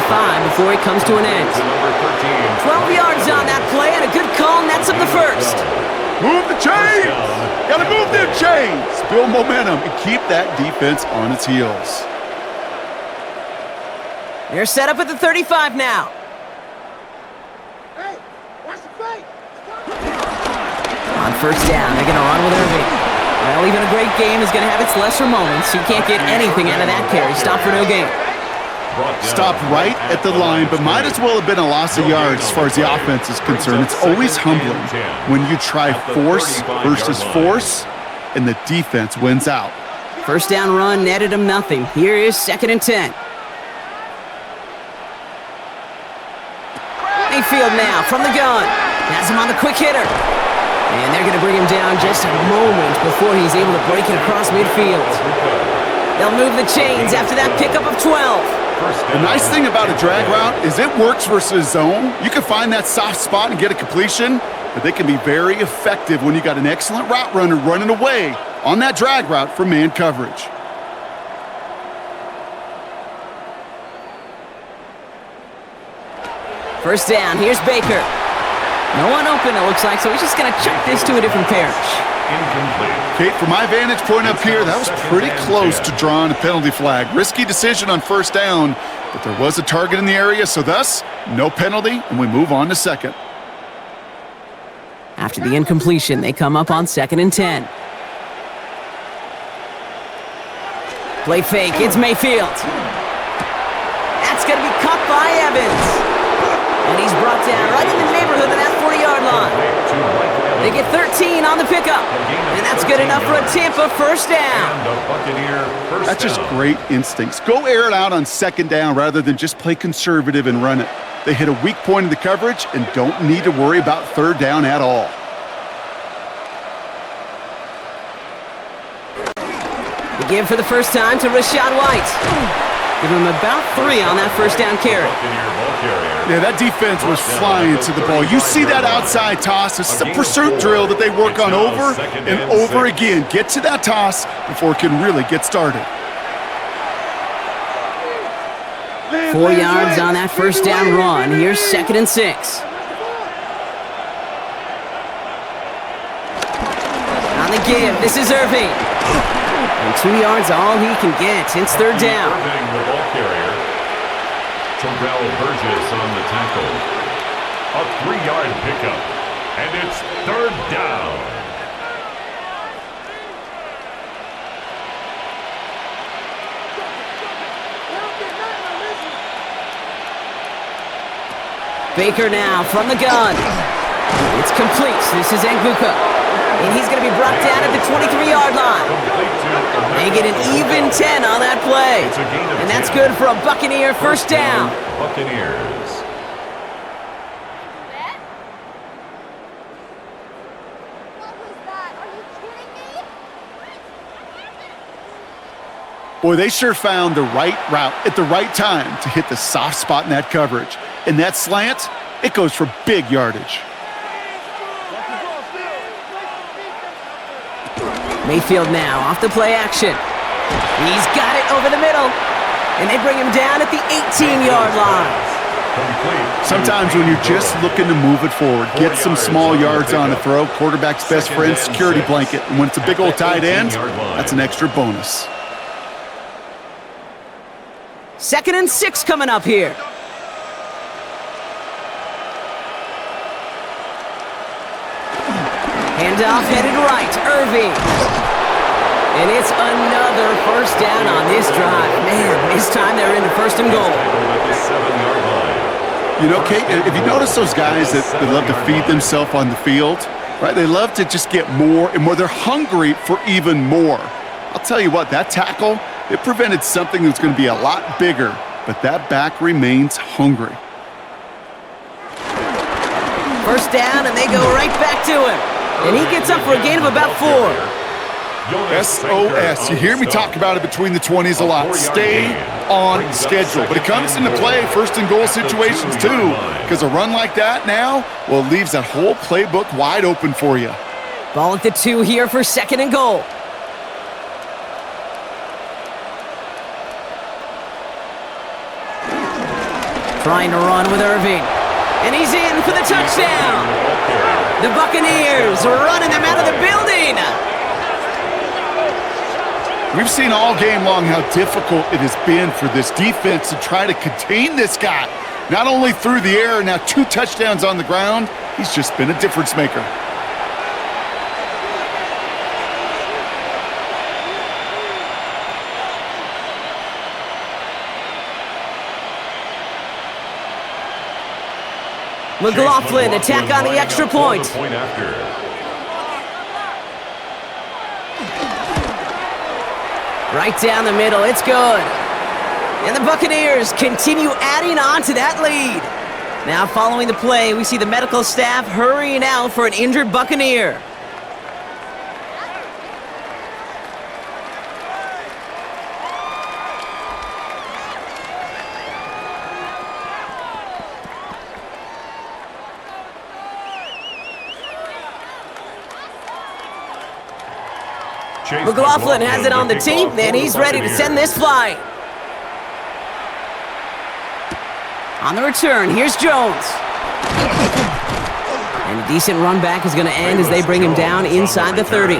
before it comes to an end. 12 yards on that play, and a good call nets up the 1st. Move the chains! Gotta move them chains! Build momentum and keep that defense on its heels. They're set up at the 35 now. Hey, watch the fake! On 1st down, they're going to run with Irving. Well, even a great game is going to have its lesser moments. You can't get anything out of that carry. Stop for no gain. Stopped right at the line, but might as well have been a loss of yards as far as the offense is concerned. It's always humbling when you try force versus force, and the defense wins out. 1st down run netted him nothing. Here is 2nd and 10. Mayfield now from the gun. Has him on the quick hitter. And they're going to bring him down just a moment before he's able to break it across midfield. They'll move the chains after that pickup of 12. The nice thing about a drag route is it works versus zone. You can find that soft spot and get a completion, but they can be very effective when you got an excellent route runner running away on that drag route from man coverage. First down, here's Baker. No one open, it looks like, so he's just going to chuck this to a different parish. Incomplete. Kate, from my vantage point up here, that was pretty close to drawing a penalty flag. Risky decision on first down, but there was a target in the area, so thus, no penalty, and we move on to second. After the incompletion, they come up on 2nd and 10. Play fake, it's Mayfield. That's going to be caught by Evans. And he's brought down right in the neighborhood of that 40-yard line. They get 13 on the pickup. And that's good enough for a Tampa first down. That's just great instincts. Go air it out on second down rather than just play conservative and run it. They hit a weak point in the coverage and don't need to worry about third down at all. They give for the first time to Rachaad White. Give him about 3 on that first down carry. Yeah, that defense was flying to the ball. You see that outside toss. It's a pursuit drill that they work on over and over again. Get to that toss before it can really get started. 4 yards on that first down run. Here's 2nd and 6. On the give, this is Irving. And 2 yards all he can get. It's third down. Irving, the ball carrier. Terrell Burgess on the tackle. A 3-yard pickup. And it's third down. Baker now from the gun. It's complete. This is Nguka. And he's going to be brought down at the 23-yard line. They get an even 10 on that play. And that's good for a Buccaneer first down. Buccaneers. Boy, they sure found the right route at the right time to hit the soft spot in that coverage. And that slant, it goes for big yardage. Mayfield now off the play action. He's got it over the middle. And they bring him down at the 18-yard line. Sometimes when you're just looking to move it forward, get some small yards on the throw, quarterback's best friend, security blanket. And when it's a big old tight end, that's an extra bonus. 2nd and 6 coming up here. Handoff headed right, Irving. And it's another first down on this drive. Man, this time they're into 1st and goal. You know, Kate, if you notice those guys that love to feed themselves on the field, right? They love to just get more and more. They're hungry for even more. I'll tell you what, that tackle, it prevented something that's going to be a lot bigger, but that back remains hungry. First down, and they go right back to him. And he gets up for a gain of about 4. SOS. You hear me talk about it between the 20s a lot. Stay on schedule. But it comes into play 1st and goal situations too, because a run like that now, well, it leaves that whole playbook wide open for you. Ball at the 2 here for 2nd and goal. Trying to run with Irving. And he's in for the touchdown. The Buccaneers running them out of the building. We've seen all game long how difficult it has been for this defense to try to contain this guy. Not only through the air, now 2 touchdowns on the ground. He's just been a difference maker. McLaughlin attack on the extra point. Right down the middle, it's good. And the Buccaneers continue adding on to that lead. Now following the play, we see the medical staff hurrying out for an injured Buccaneer. McLaughlin has it on the tee, and he's ready to send this flying. On the return, here's Jones. And a decent run back is going to end as they bring him down inside the 30.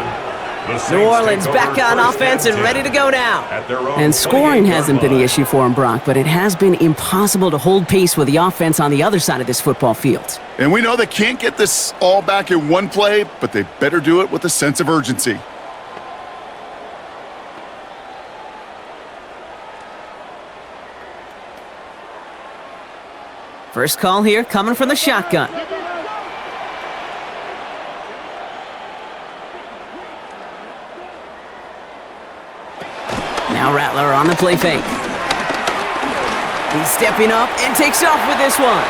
New Orleans back on offense and ready to go now. And scoring hasn't been the issue for him, Brock, but it has been impossible to hold pace with the offense on the other side of this football field. And we know they can't get this all back in one play, but they better do it with a sense of urgency. First call here coming from the shotgun. Now Rattler on the play fake. He's stepping up and takes off with this one.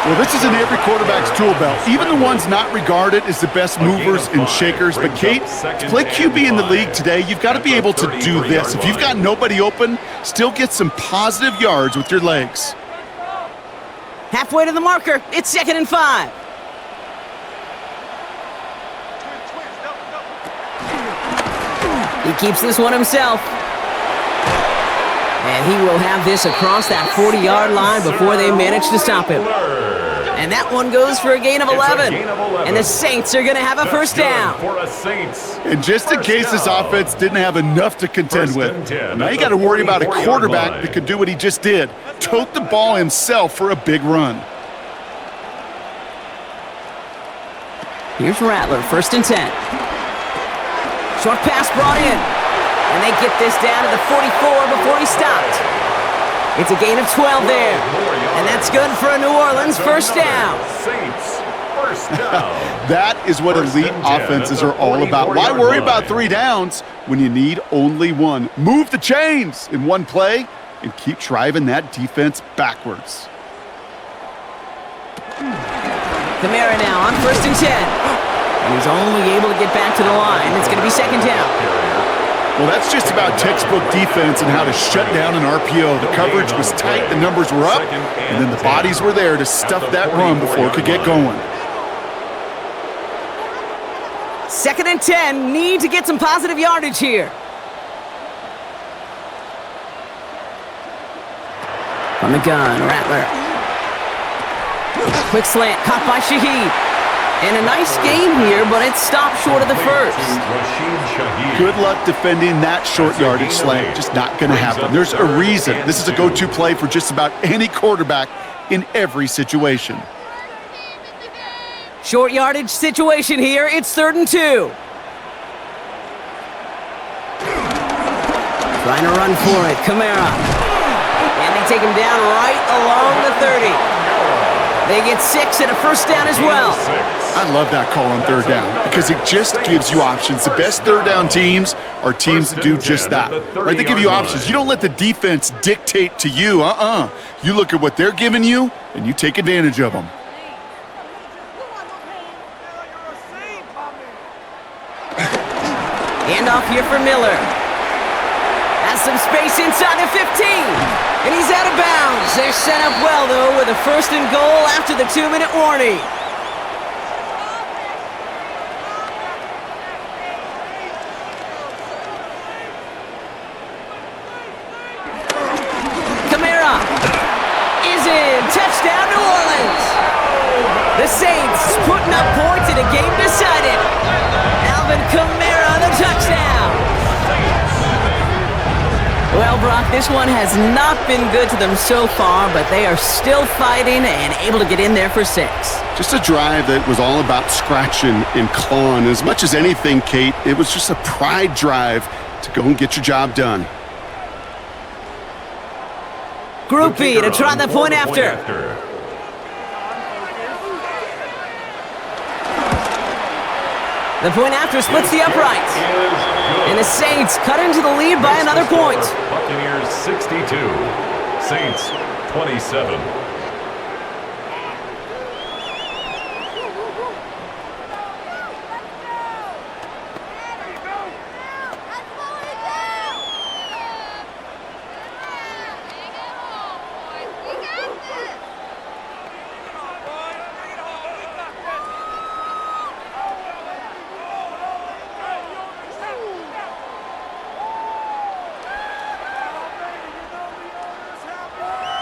Well, this is in every quarterback's tool belt, even the ones not regarded as the best movers and shakers. But, Kate, to play QB in the league today, you've got to be able to do this. If you've got nobody open, still get some positive yards with your legs. Halfway to the marker, it's 2nd and 5. He keeps this one himself. And he will have this across that 40-yard line before they manage to stop him. And that one goes for a gain of 11. And the Saints are going to have a first down. And just in case this offense didn't have enough to contend with, now you got to worry about a quarterback that could do what he just did. Tote the ball himself for a big run. Here's Rattler, 1st and 10. Short pass brought in. And they get this down to the 44 before he stopped. It's a gain of 12 there. And that's good for a New Orleans first down. That is what elite offenses are all about. Why worry about 3 downs when you need only 1? Move the chains in one play and keep driving that defense backwards. Kamara now on 1st and 10. And he's only able to get back to the line. It's going to be 2nd down. Well, that's just about textbook defense and how to shut down an RPO. The coverage was tight, the numbers were up, and then the bodies were there to stuff that run before it could get going. 2nd and 10, need to get some positive yardage here. From the gun, Rattler. Quick slant, caught by Shaheed. And a nice game here, but it stopped short of the first. Good luck defending that short yardage slant. Just not going to happen. There's a reason. This is a go-to play for just about any quarterback in every situation. Short yardage situation here. It's 3rd and 2. Trying to run for it. Kamara. And they take him down right along the 30. They get 6 and a first down as well. I love that call on 3rd down because it just gives you options. The best 3rd down teams are teams that do just that. Right? They give you options. You don't let the defense dictate to you. You look at what they're giving you, and you take advantage of them. Handoff here for Miller. Has some space inside the 15. And he's out of bounds. They're set up well, though, with a 1st and goal after the 2-minute warning. Kamara is in. Touchdown, New Orleans. The Saints putting up points in a game decided. Alvin Kamara, the touchdown. Well, Brock, this one has not been good to them so far, but they are still fighting and able to get in there for 6. Just a drive that was all about scratching and clawing. As much as anything, Kate, it was just a pride drive to go and get your job done. Group B to try the point after. The point after splits the uprights. And the Saints cut into the lead by another point. Buccaneers 62, Saints 27.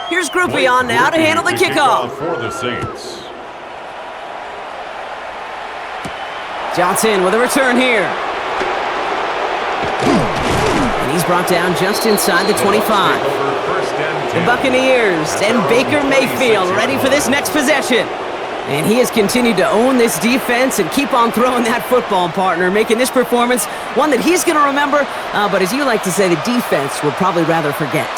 Here's Groupie on now to handle the kickoff. For the Saints. Johnson with a return here. And he's brought down just inside the 25. The Buccaneers and Baker Mayfield ready for this next possession. And he has continued to own this defense and keep on throwing that football, partner, making this performance one that he's going to remember, but as you like to say, the defense would probably rather forget.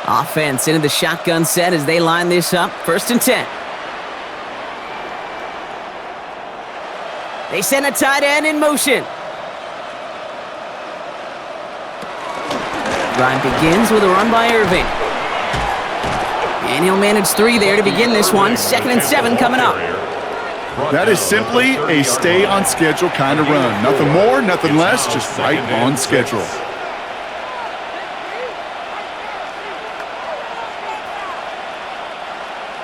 Offense into the shotgun set as they line this up. 1st and 10. They send a tight end in motion. Drive begins with a run by Irving. And he'll manage 3 there to begin this one. 2nd and 7 coming up. That is simply a stay on schedule kind of run. Nothing more, nothing less, just right on schedule.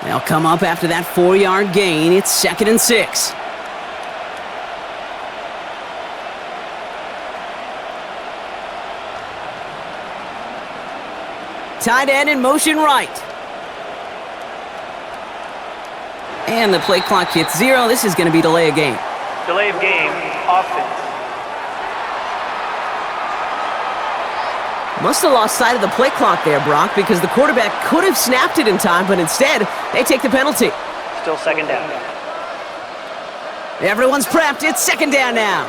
They'll come up after that 4-yard gain. It's 2nd and 6. Tight end in motion right. And the play clock hits 0. This is going to be delay of game. Delay of game, offense. Must have lost sight of the play clock there, Brock, because the quarterback could have snapped it in time, but instead, they take the penalty. Still 2nd down. Everyone's prepped. It's 2nd down now.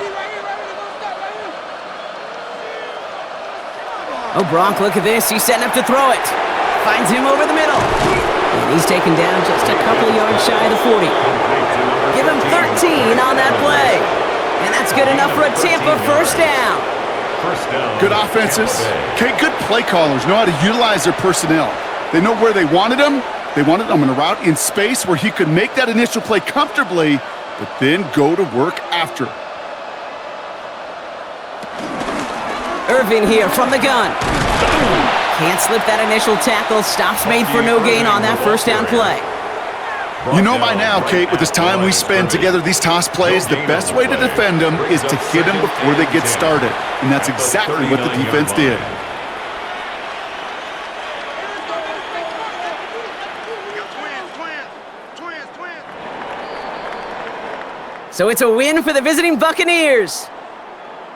Oh, Brock, look at this. He's setting up to throw it. Finds him over the middle. And he's taken down just a couple of yards shy of the 40. Give him 13 on that play. And that's good enough for a Tampa 1st down. Good offenses. Okay, good play callers know how to utilize their personnel. They know where they wanted him. They wanted him on a route in space where he could make that initial play comfortably, but then go to work after. Irvin here from the gun. Can't slip that initial tackle. Stops made for no gain on that 1st down play. You know by now, Kate, with this time we spend together, these toss plays, the best way to defend them is to hit them before they get started. And that's exactly what the defense did. So it's a win for the visiting Buccaneers.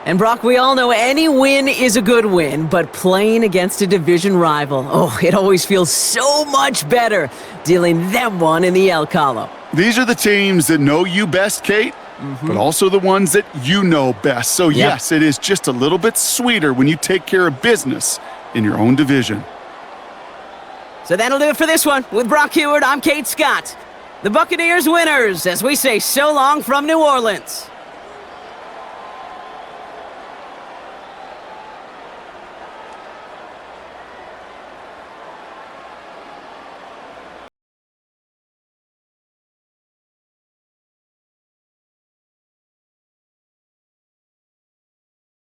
And Brock, we all know any win is a good win, but playing against a division rival, oh, it always feels so much better dealing them one in the L column. These are the teams that know you best, Kate, but also the ones that you know best. So yes, it is just a little bit sweeter when you take care of business in your own division. So that'll do it for this one. With Brock Heward, I'm Kate Scott. The Buccaneers winners as we say so long from New Orleans.